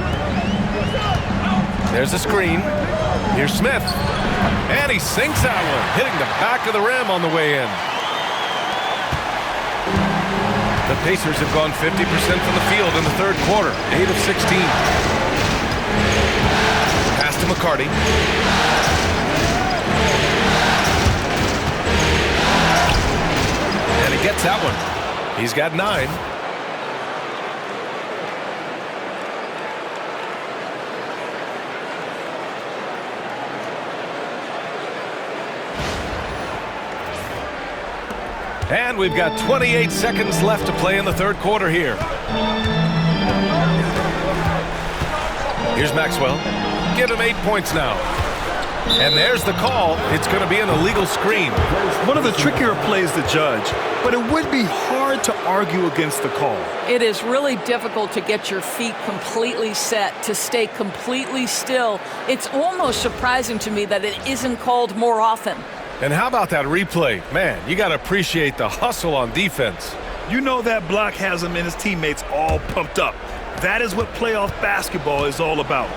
There's a screen. Here's Smith. And he sinks that one, hitting the back of the rim on the way in. The Pacers have gone 50% from the field in the third quarter, 8 of 16. Pass to McCarty. And he gets that one. He's got 9. And we've got 28 seconds left to play in the third quarter here. Here's Maxwell. Give him 8 points now. And there's the call. It's going to be an illegal screen. One of the trickier plays to judge, but it would be hard to argue against the call. It is really difficult to get your feet completely set, to stay completely still. It's almost surprising to me that it isn't called more often. And how about that replay? Man, you got to appreciate the hustle on defense. You know that block has him and his teammates all pumped up. That is what playoff basketball is all about.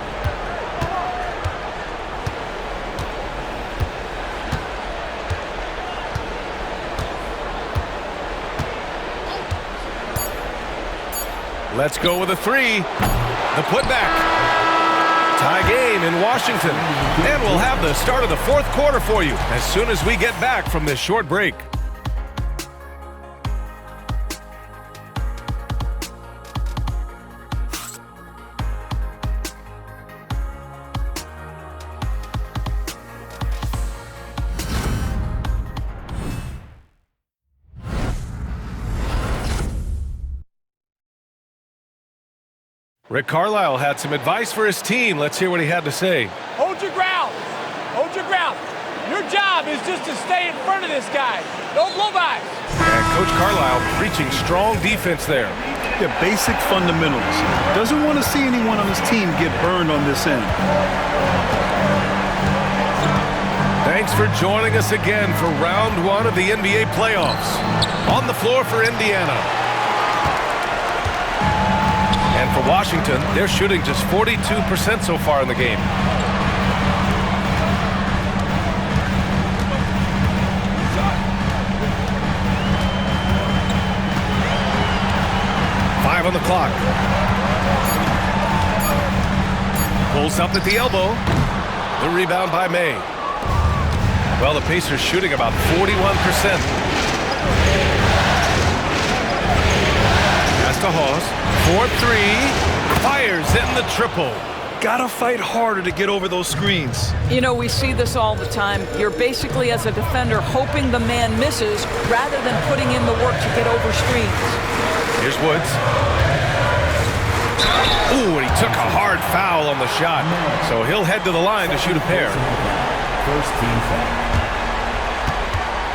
Let's go with a 3. The putback. Tie game in Washington. And we'll have the start of the fourth quarter for you as soon as we get back from this short break. Rick Carlisle had some advice for his team. Let's hear what he had to say. Hold your ground. Hold your ground. Your job is just to stay in front of this guy. No blow-bys. And Coach Carlisle preaching strong defense there. Yeah, basic fundamentals. Doesn't want to see anyone on his team get burned on this end. Thanks for joining us again for round 1 of the NBA playoffs. On the floor for Indiana. And for Washington, they're shooting just 42% so far in the game. On the clock. Pulls up at the elbow. The rebound by May. Well, the Pacers shooting about 41%. Pass to Hawes. 4-3. Fires in the triple. Gotta fight harder to get over those screens. You know, we see this all the time. You're basically, as a defender, hoping the man misses rather than putting in the work to get over screens. Here's Woods. Ooh, and he took a hard foul on the shot. So he'll head to the line to shoot a pair. First team foul.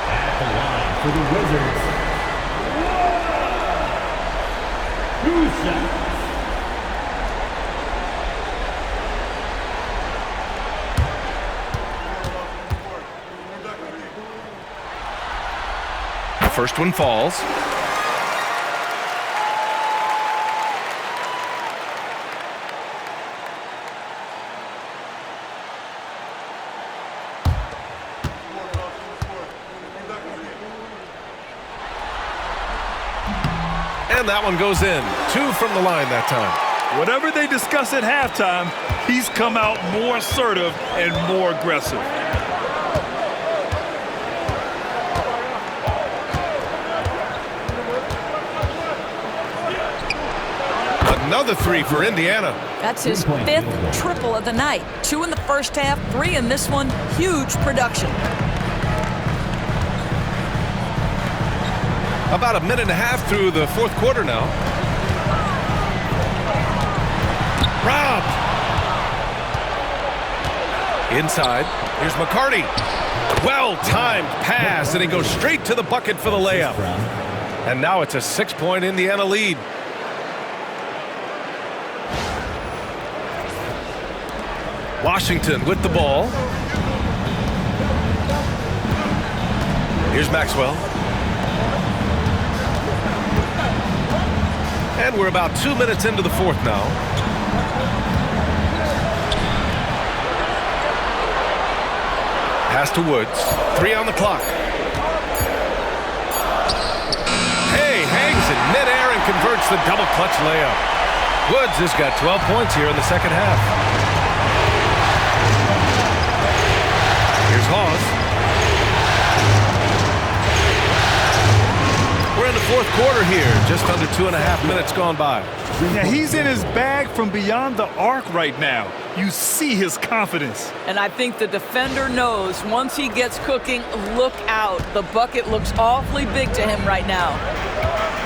At the line for the Wizards. 2 shots. First one falls. And that one goes in. 2 from the line that time. Whatever they discuss at halftime, he's come out more assertive and more aggressive. Another 3 for Indiana. That's his 5th triple of the night. 2 in the first half, 3 in this one. Huge production. About a minute and a half through the 4th quarter now. Robbed. Inside. Here's McCarty. Well-timed pass, and he goes straight to the bucket for the layup. And now it's a 6-point Indiana lead. Washington with the ball. Here's Maxwell. And we're about 2 minutes into the 4th now. Pass to Woods. 3 on the clock. Hey, hangs in midair and converts the double clutch layup. Woods has got 12 points here in the second half. Here's Hawes. We're in the 4th quarter here, just under 2.5 minutes gone by. Now he's in his bag from beyond the arc right now. You see his confidence. And I think the defender knows once he gets cooking, look out. The bucket looks awfully big to him right now.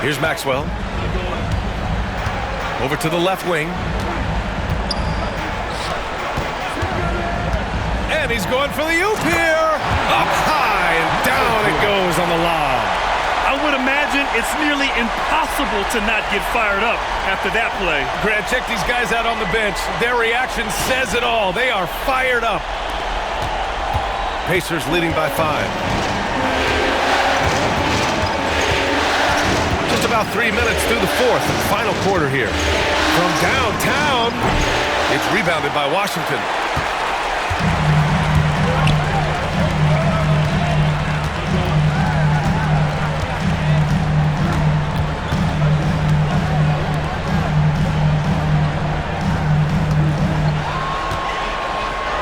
Here's Maxwell. Over to the left wing. And he's going for the oop here. Up high and down it goes on the lob. I would imagine it's nearly impossible to not get fired up after that play. Grant, check these guys out on the bench. Their reaction says it all. They are fired up. Pacers leading by 5. Just about 3 minutes through the 4th and final quarter here. From downtown, it's rebounded by Washington.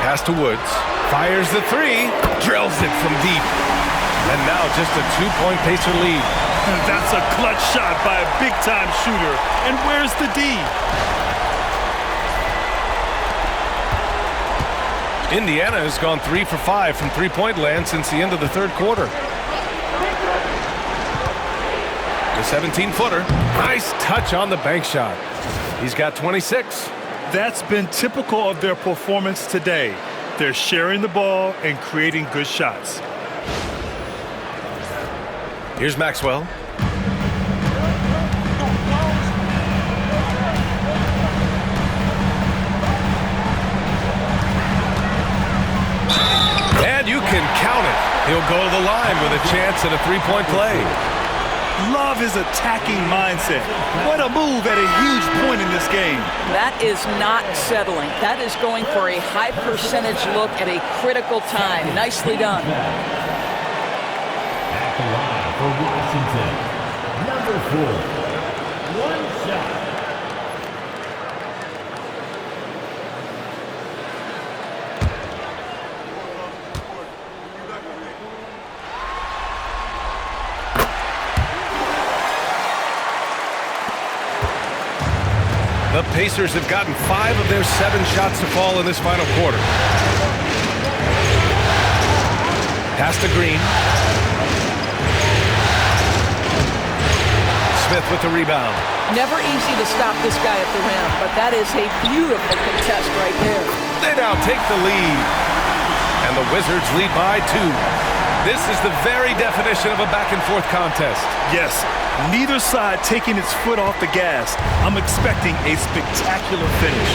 Pass to Woods. Fires the 3. Drills it from deep. And now just a 2-point Pacer lead. That's a clutch shot by a big-time shooter. And where's the D? Indiana has gone 3 for 5 from three-point land since the end of the 3rd quarter. The 17-footer. Nice touch on the bank shot. He's got 26. That's been typical of their performance today. They're sharing the ball and creating good shots. Here's Maxwell. And you can count it. He'll go to the line with a chance at a three-point play. Love his attacking mindset. What a move at a huge point in this game. That is not settling. That is going for a high percentage look at a critical time. Nicely done. At the line for Washington, number 4, one shot. The Pacers have gotten 5 of their 7 shots to fall in this final quarter. Pass to Green. Smith with the rebound. Never easy to stop this guy at the rim, but that is a beautiful contest right there. They now take the lead. And the Wizards lead by 2. This is the very definition of a back-and-forth contest. Yes, neither side taking its foot off the gas. I'm expecting a spectacular finish.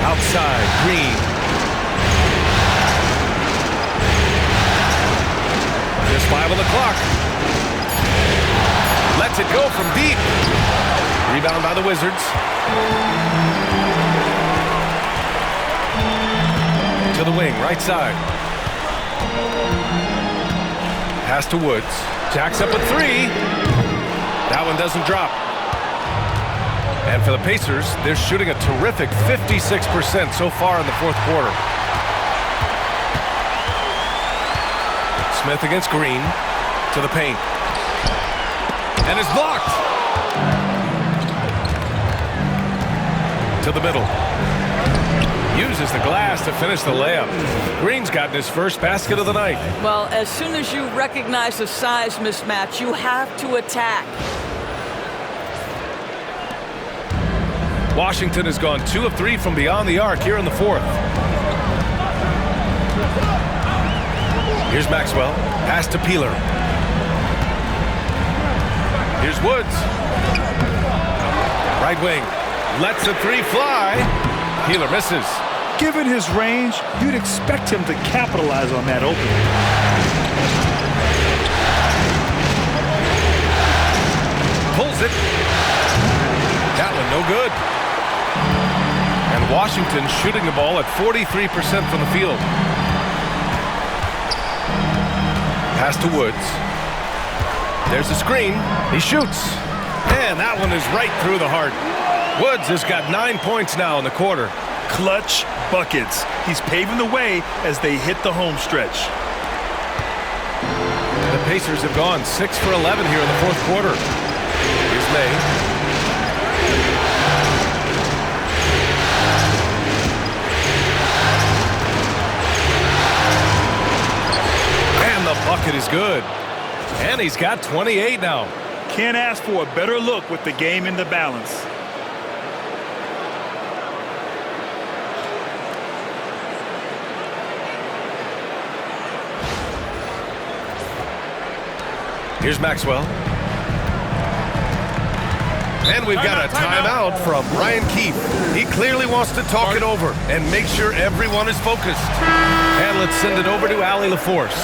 Outside, Green. Just 5 on the clock. Lets it go from deep. Rebound by the Wizards. To the wing, right side. Pass to Woods. Jacks up a 3. That one doesn't drop. And for the Pacers, they're shooting a terrific 56% so far in the fourth quarter. Smith against Green. To the paint. And it's blocked. To the middle. Uses the glass to finish the layup. Green's gotten his first basket of the night. Well, as soon as you recognize the size mismatch, you have to attack. Washington has gone 2 of 3 from beyond the arc here in the fourth. Here's Maxwell. Pass to Peeler. Here's Woods. Right wing. Lets the 3 fly. Peeler misses. Given his range, you'd expect him to capitalize on that opening. Pulls it. That one no good. And Washington shooting the ball at 43% from the field. Pass to Woods. There's a screen. He shoots. And that one is right through the heart. Woods has got 9 points now in the quarter. Clutch buckets. He's paving the way as they hit the home stretch. The Pacers have gone 6 for 11 here in the fourth quarter. Here's May. And the bucket is good. And he's got 28 now. Can't ask for a better look with the game in the balance. Here's Maxwell. And we've got a timeout from Brian Keefe. He clearly wants to talk it over and make sure everyone is focused. And let's send it over to Allie LaForce.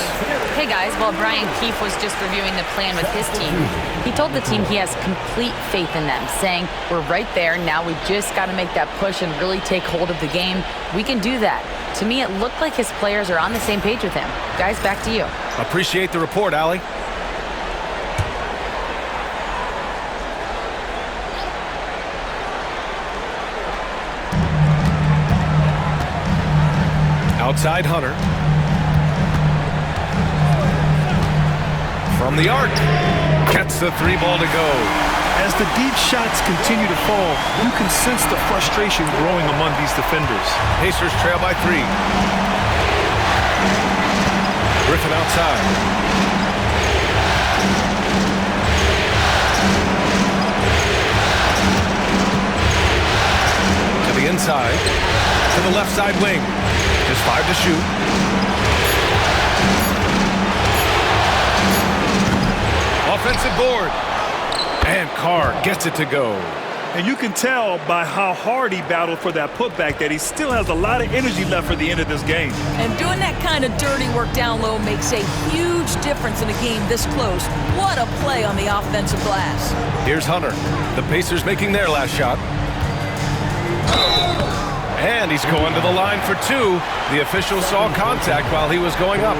Hey guys, well, Brian Keefe was just reviewing the plan with his team. He told the team he has complete faith in them, saying, we're right there, now we just got to make that push and really take hold of the game. We can do that. To me, it looked like his players are on the same page with him. Guys, back to you. Appreciate the report, Allie. Outside Hunter. From the arc. Gets the 3 ball to go. As the deep shots continue to fall, you can sense the frustration growing among these defenders. Pacers trail by 3. Griffin outside. To the inside. To the left side wing. Just 5 to shoot. Offensive board. And Carr gets it to go. And you can tell by how hard he battled for that putback that he still has a lot of energy left for the end of this game. And doing that kind of dirty work down low makes a huge difference in a game this close. What a play on the offensive glass. Here's Hunter. The Pacers making their last shot. And he's going to the line for 2. The official saw contact while he was going up.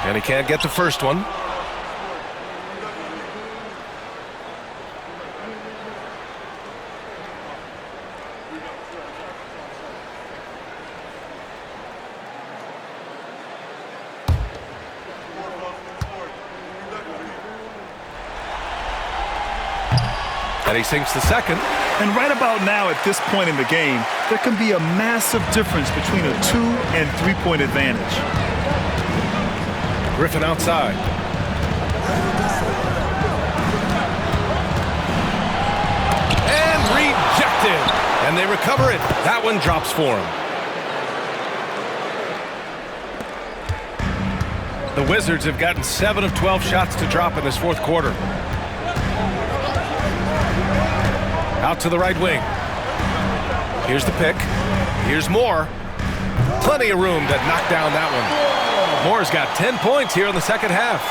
And he can't get the first one. And he sinks the second. And right about now at this point in the game, there can be a massive difference between a 2- and 3-point advantage. Griffin outside. And rejected. And they recover it. That one drops for him. The Wizards have gotten 7 of 12 shots to drop in this fourth quarter. Out to the right wing. Here's the pick. Here's Moore. Plenty of room to knock down that one. Moore's got 10 points here in the second half.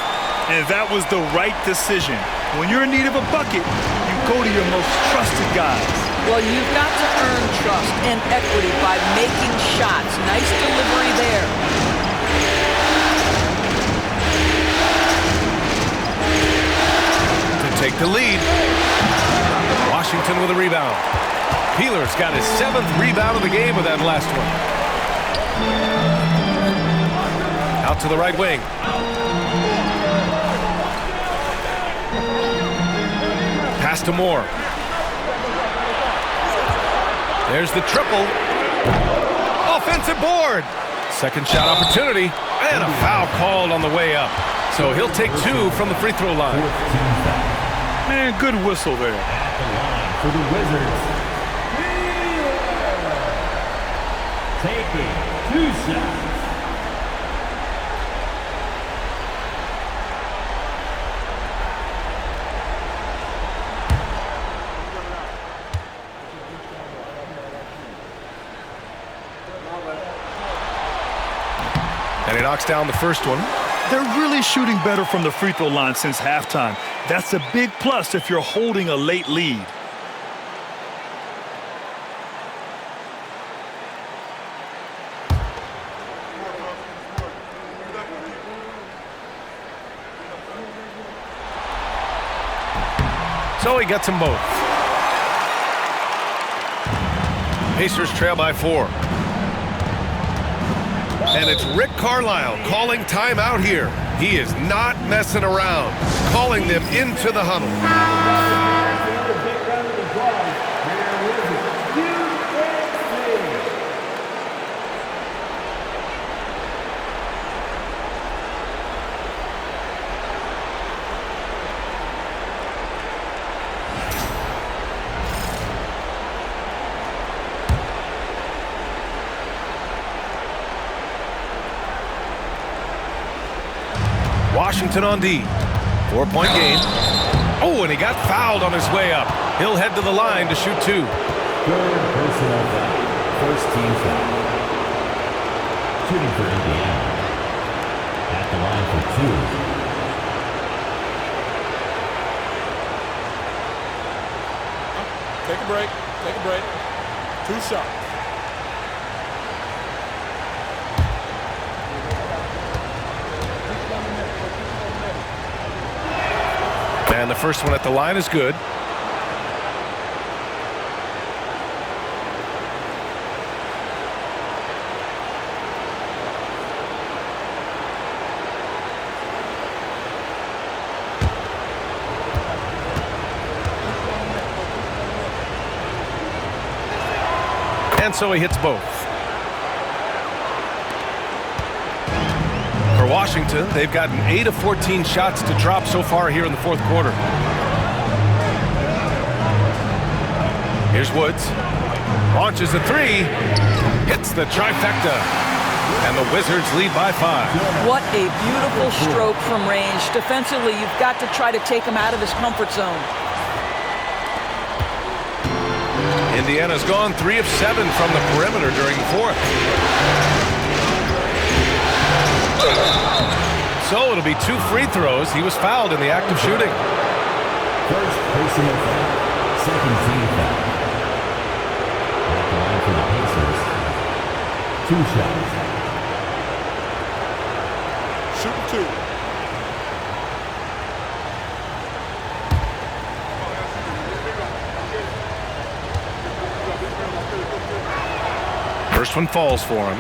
And that was the right decision. When you're in need of a bucket, you go to your most trusted guys. Well, you've got to earn trust and equity by making shots. Nice delivery there. To take the lead. Washington with a rebound. Peeler's got his 7th rebound of the game with that last one. Out to the right wing. Pass to Moore. There's the triple. Offensive board. Second shot opportunity. And a foul called on the way up. So he'll take 2 from the free throw line. Man, good whistle there. At the line for the Wizards. Taking 2 shots. And he knocks down the first one. They're really shooting better from the free throw line since halftime. That's a big plus if you're holding a late lead. So he gets them both. Pacers trail by 4. And it's Rick Carlisle calling timeout here. He is not messing around, calling them into the huddle. Washington on D. 4-point game. Oh, and he got fouled on his way up. He'll head to the line to shoot 2. Third personal foul. First team foul. Shooting for Indiana. At the line for 2. Take a break. Take a break. 2 shots. And the first one at the line is good. And so he hits both. For Washington, they've gotten 8 of 14 shots to drop so far here in the fourth quarter. Here's Woods. Launches a three. Hits the trifecta. And the Wizards lead by 5. What a beautiful stroke from range. Defensively, you've got to try to take him out of his comfort zone. Indiana's gone 3 of 7 from the perimeter during the fourth. So it'll be 2 free throws. He was fouled in the act of shooting. First personal foul. Second team foul. At the line for the Pacers. 2 shots. Shooting 2. First one falls for him.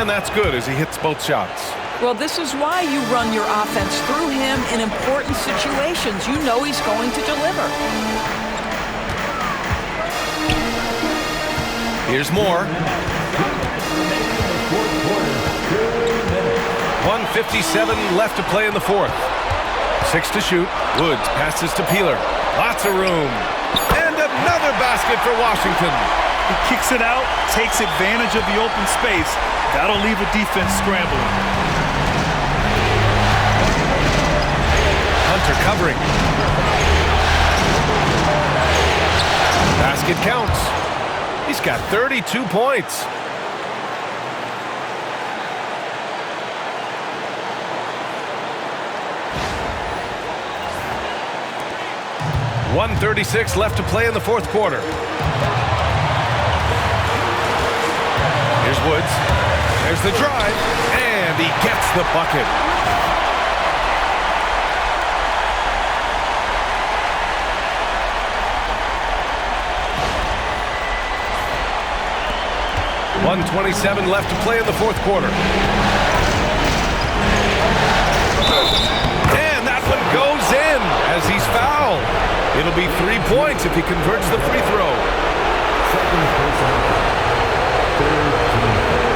And that's good as he hits both shots. Well, this is why you run your offense through him in important situations. You know he's going to deliver. Here's more. 1:57 left to play in the fourth. 6 to shoot. Woods passes to Peeler. Lots of room. And another basket for Washington. He kicks it out, takes advantage of the open space. That'll leave the defense scrambling. Hunter covering. Basket counts. He's got 32 points. .136 left to play in the fourth quarter. Here's Woods. There's the drive, and he gets the bucket. .127 left to play in the fourth quarter. And that one goes in as he's fouled. It'll be 3 points if he converts the free throw. Second personal foul. Third team foul.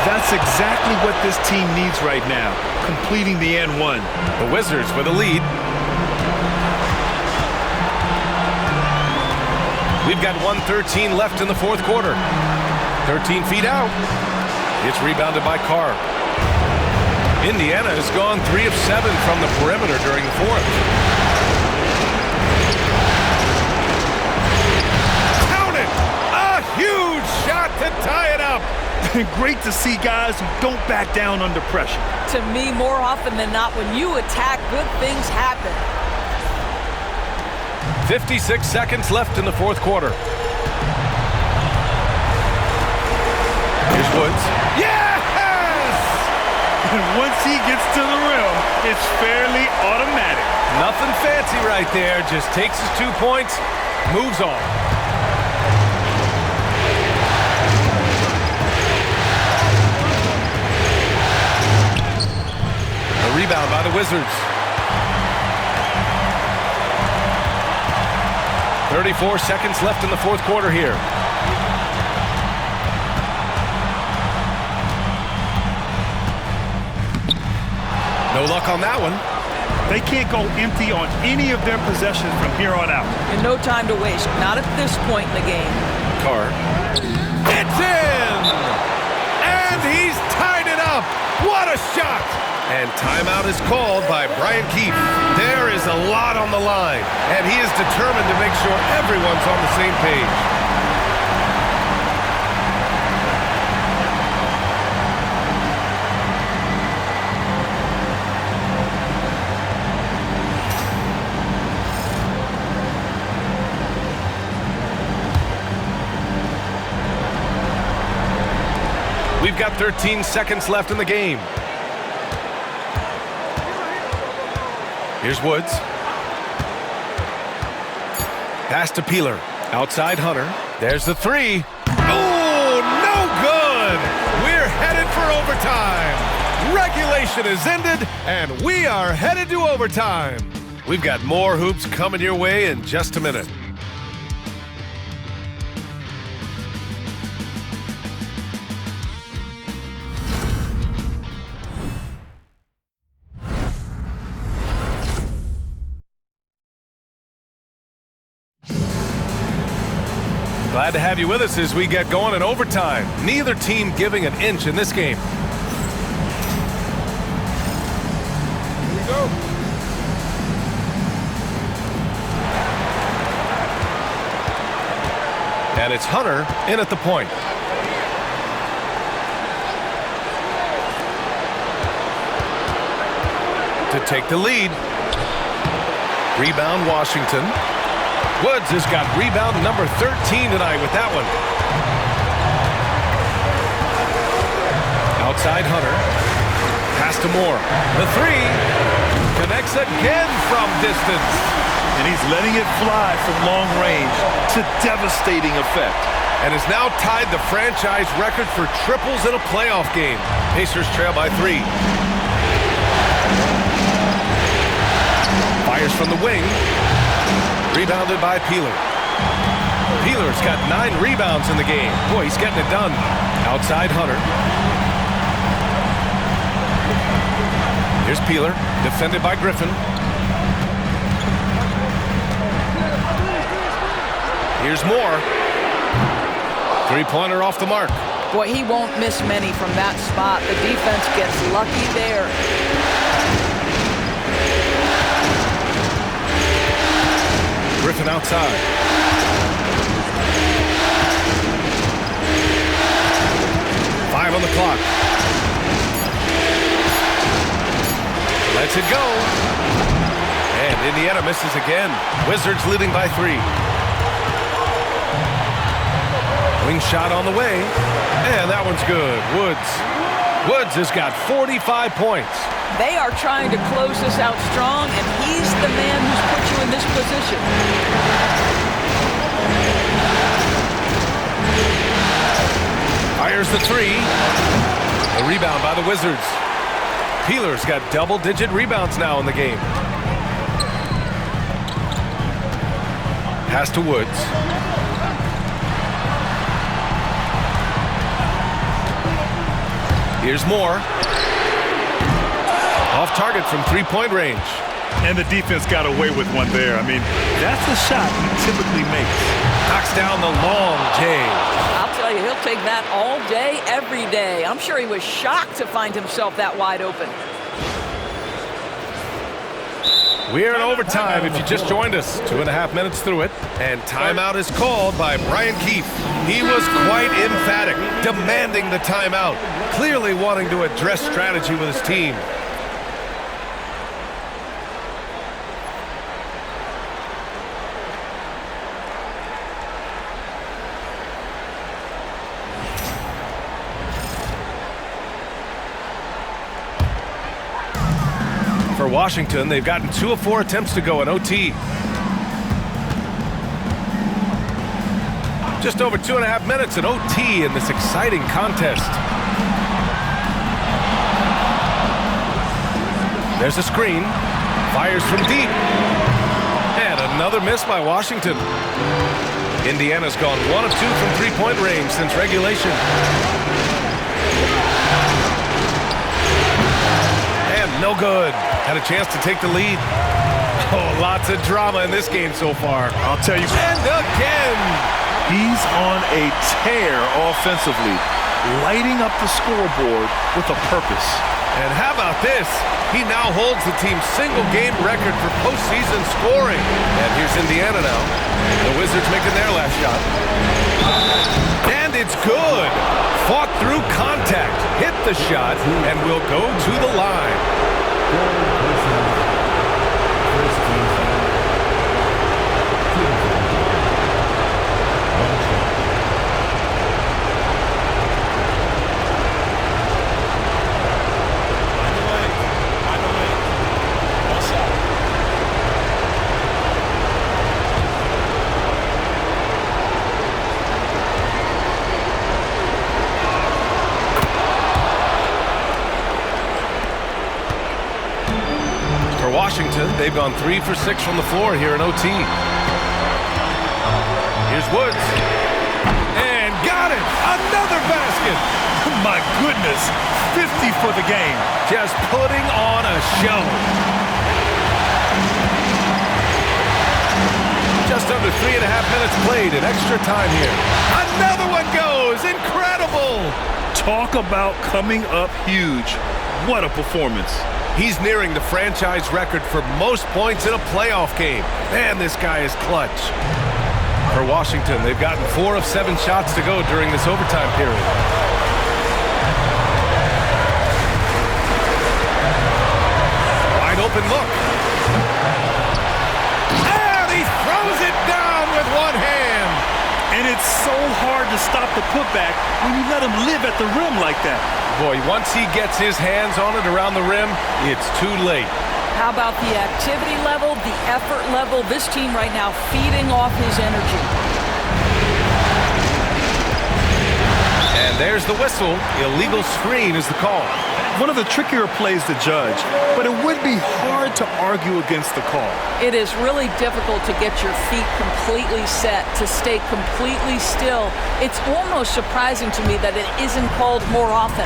That's exactly what this team needs right now, completing the and one. The Wizards with a lead. We've got 1:13 left in the fourth quarter. 13 feet out. It's rebounded by Carr. Indiana has gone 3 of 7 from the perimeter during the fourth. Count it! A huge shot to tie it up. Great to see guys who don't back down under pressure. To me, more often than not, when you attack, good things happen. 56 seconds left in the fourth quarter. Here's Woods. Yes! And once he gets to the rim, it's fairly automatic. Nothing fancy right there. Just takes his 2 points, moves on. A rebound by the Wizards. 34 seconds left in the fourth quarter here. No luck on that one. They can't go empty on any of their possessions from here on out. And no time to waste. Not at this point in the game. Carr. It's in! And he's tied it up! What a shot! And timeout is called by Brian Keefe. There is a lot on the line, and he is determined to make sure everyone's on the same page. We've got 13 seconds left in the game. Here's Woods. Pass to Peeler. Outside Hunter. There's the three. Oh, no good! We're headed for overtime. Regulation is ended, and we are headed to overtime. We've got more hoops coming your way in just a minute. Glad to have you with us as we get going in overtime. Neither team giving an inch in this game. Here we go. And it's Hunter in at the point. To take the lead. Rebound Washington. Woods has got rebound number 13 tonight with that one. Outside Hunter. Pass to Moore. The three. Connects again from distance. And he's letting it fly from long range to devastating effect. And has now tied the franchise record for triples in a playoff game. Pacers trail by 3. Fires from the wing. Rebounded by Peeler. Peeler's got 9 rebounds in the game. Boy, he's getting it done. Outside Hunter. Here's Peeler, defended by Griffin. Here's Moore. Three-pointer off the mark. Boy, he won't miss many from that spot. The defense gets lucky there. Griffin outside. Five on the clock. Lets it go. And Indiana misses again. Wizards leading by 3. Wing shot on the way. And that one's good. Woods has got 45 points. They are trying to close this out strong, and he's the man who's put you in this position. Fires the three. A rebound by the Wizards. Peeler's got double-digit rebounds now in the game. Pass to Woods. Here's Moore. Off target from three-point range. And the defense got away with one there. I mean, that's a shot he typically makes. Knocks down the long J. I'll tell you, he'll take that all day, every day. I'm sure he was shocked to find himself that wide open. We're in overtime if you just joined us. 2.5 minutes through it. And timeout is called by Brian Keefe. He was quite emphatic, demanding the timeout, clearly wanting to address strategy with his team. For Washington, they've gotten 2 of 4 attempts to go in OT. Just over 2.5 minutes in OT in this exciting contest. There's a screen. Fires from deep. And another miss by Washington. Indiana's gone 1 of 2 from three-point range since regulation. And no good. Had a chance to take the lead. Oh, lots of drama in this game so far. I'll tell you. And again. He's on a tear offensively, lighting up the scoreboard with a purpose. And how about this? He now holds the team's single-game record for postseason scoring. And here's Indiana now. The Wizards making their last shot. And it's good. Fought through contact, hit the shot, and will go to the line. Washington, they've gone 3 for 6 from the floor here in OT. Here's Woods. And got it! Another basket! My goodness, 50 for the game. Just putting on a show. Just under 3.5 minutes played in extra time here. Another one goes! Incredible! Talk about coming up huge. What a performance. He's nearing the franchise record for most points in a playoff game. Man, this guy is clutch. For Washington, they've gotten 4 of 7 shots to go during this overtime period. Wide open look. And he throws it down with one hand. And it's so hard to stop the putback when you let him live at the rim like that. Boy, once he gets his hands on it around the rim, it's too late. How about the activity level, the effort level? This team right now feeding off his energy. And there's the whistle. Illegal screen is the call. One of the trickier plays to judge, but it would be hard to argue against the call. It is really difficult to get your feet completely set, to stay completely still. It's almost surprising to me that it isn't called more often.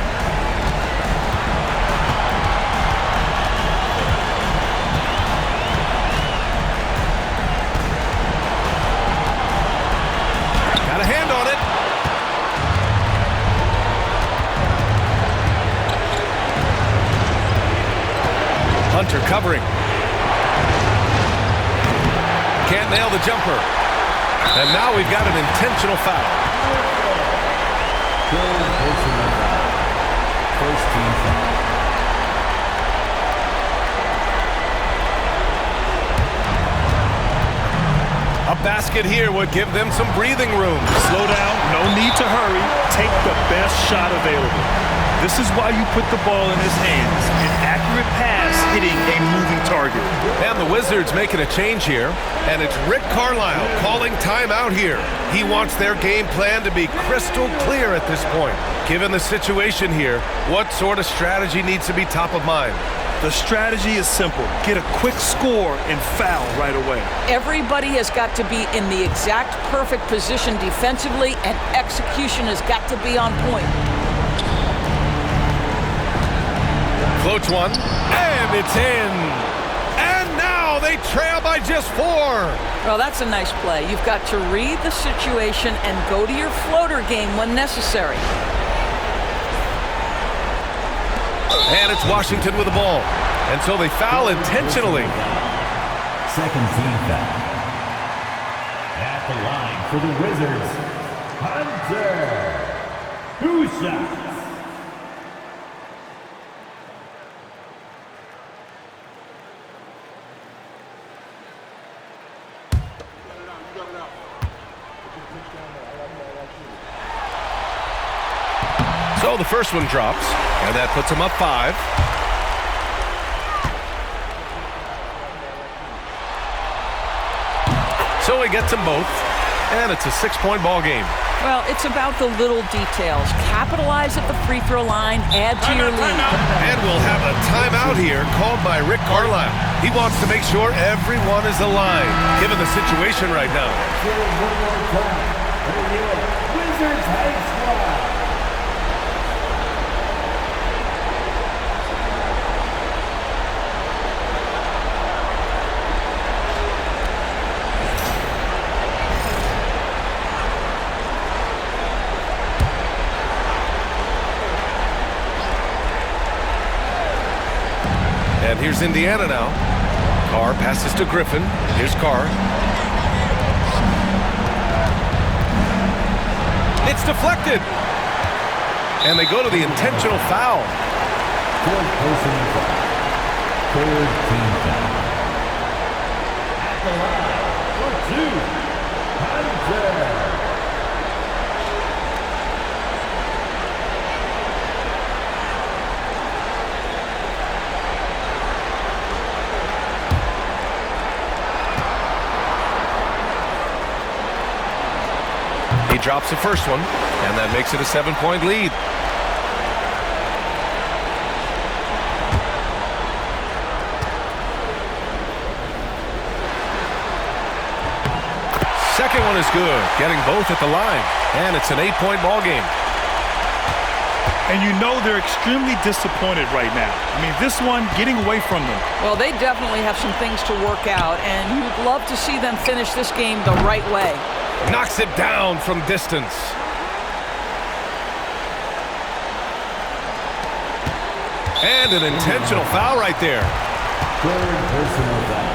Got a hand on it. Hunter covering. Can't nail the jumper. And now we've got an intentional foul. First team foul. A basket here would give them some breathing room. Slow down, no need to hurry. Take the best shot available. This is why you put the ball in his hands. An accurate pass hitting a moving target. And the Wizards making a change here. And it's Rick Carlisle calling timeout here. He wants their game plan to be crystal clear at this point. Given the situation here, what sort of strategy needs to be top of mind? The strategy is simple. Get a quick score and foul right away. Everybody has got to be in the exact perfect position defensively, and execution has got to be on point. Floats one, and it's in. And now they trail by just 4. Well, that's a nice play. You've got to read the situation and go to your floater game when necessary. And it's Washington with the ball. And so they foul intentionally. Second team foul. At the line for the Wizards, Hunter. 2 shots. So the first one drops, and that puts them up 5. So he gets them both, and it's a 6-point ball game. Well, it's about the little details. Capitalize at the free throw line, add to your lead. And we'll have a timeout here called by Rick Carlisle. He wants to make sure everyone is aligned, given the situation right now. Wizards High Squad. Here's Indiana now. Carr passes to Griffin. Here's Carr. It's deflected. And they go to the intentional foul. Fourth personal foul. Third team foul. At the line for two, Hunter. He drops the first one, and that makes it a 7-point lead. Second one is good, getting both at the line, and it's an 8-point ball game. And you know they're extremely disappointed right now. I mean, this one getting away from them. Well, they definitely have some things to work out, and you'd love to see them finish this game the right way. Knocks it down from distance. And an intentional foul right there. Third personal foul.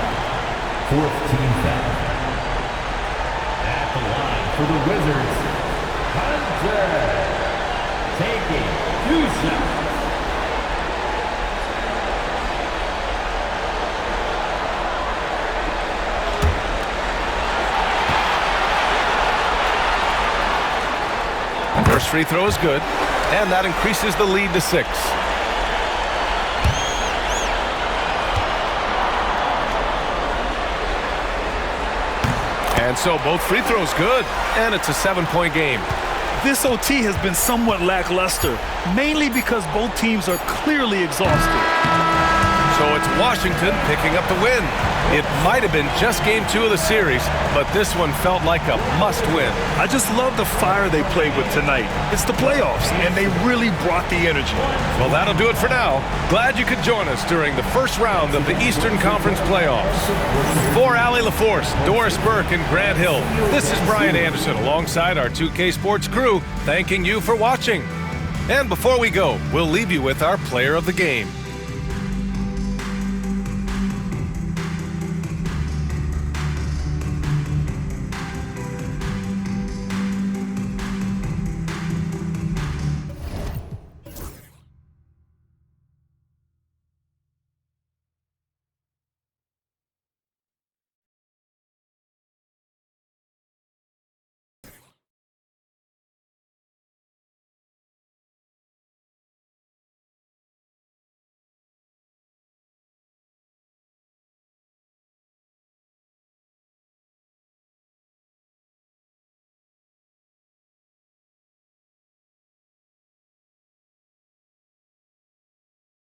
Fourth team foul. At the line for the Wizards, Hunter. Taking 2 shots. First free throw is good, and that increases the lead to 6. And so both free throws good, and it's a 7-point game. This OT has been somewhat lackluster, mainly because both teams are clearly exhausted. So it's Washington picking up the win. It might have been just game 2 of the series, but this one felt like a must-win. I just love the fire they played with tonight. It's the playoffs, and they really brought the energy. Well, that'll do it for now. Glad you could join us during the first round of the Eastern Conference playoffs. For Allie LaForce, Doris Burke, and Grant Hill, this is Brian Anderson alongside our 2K Sports crew, thanking you for watching. And before we go, we'll leave you with our player of the game.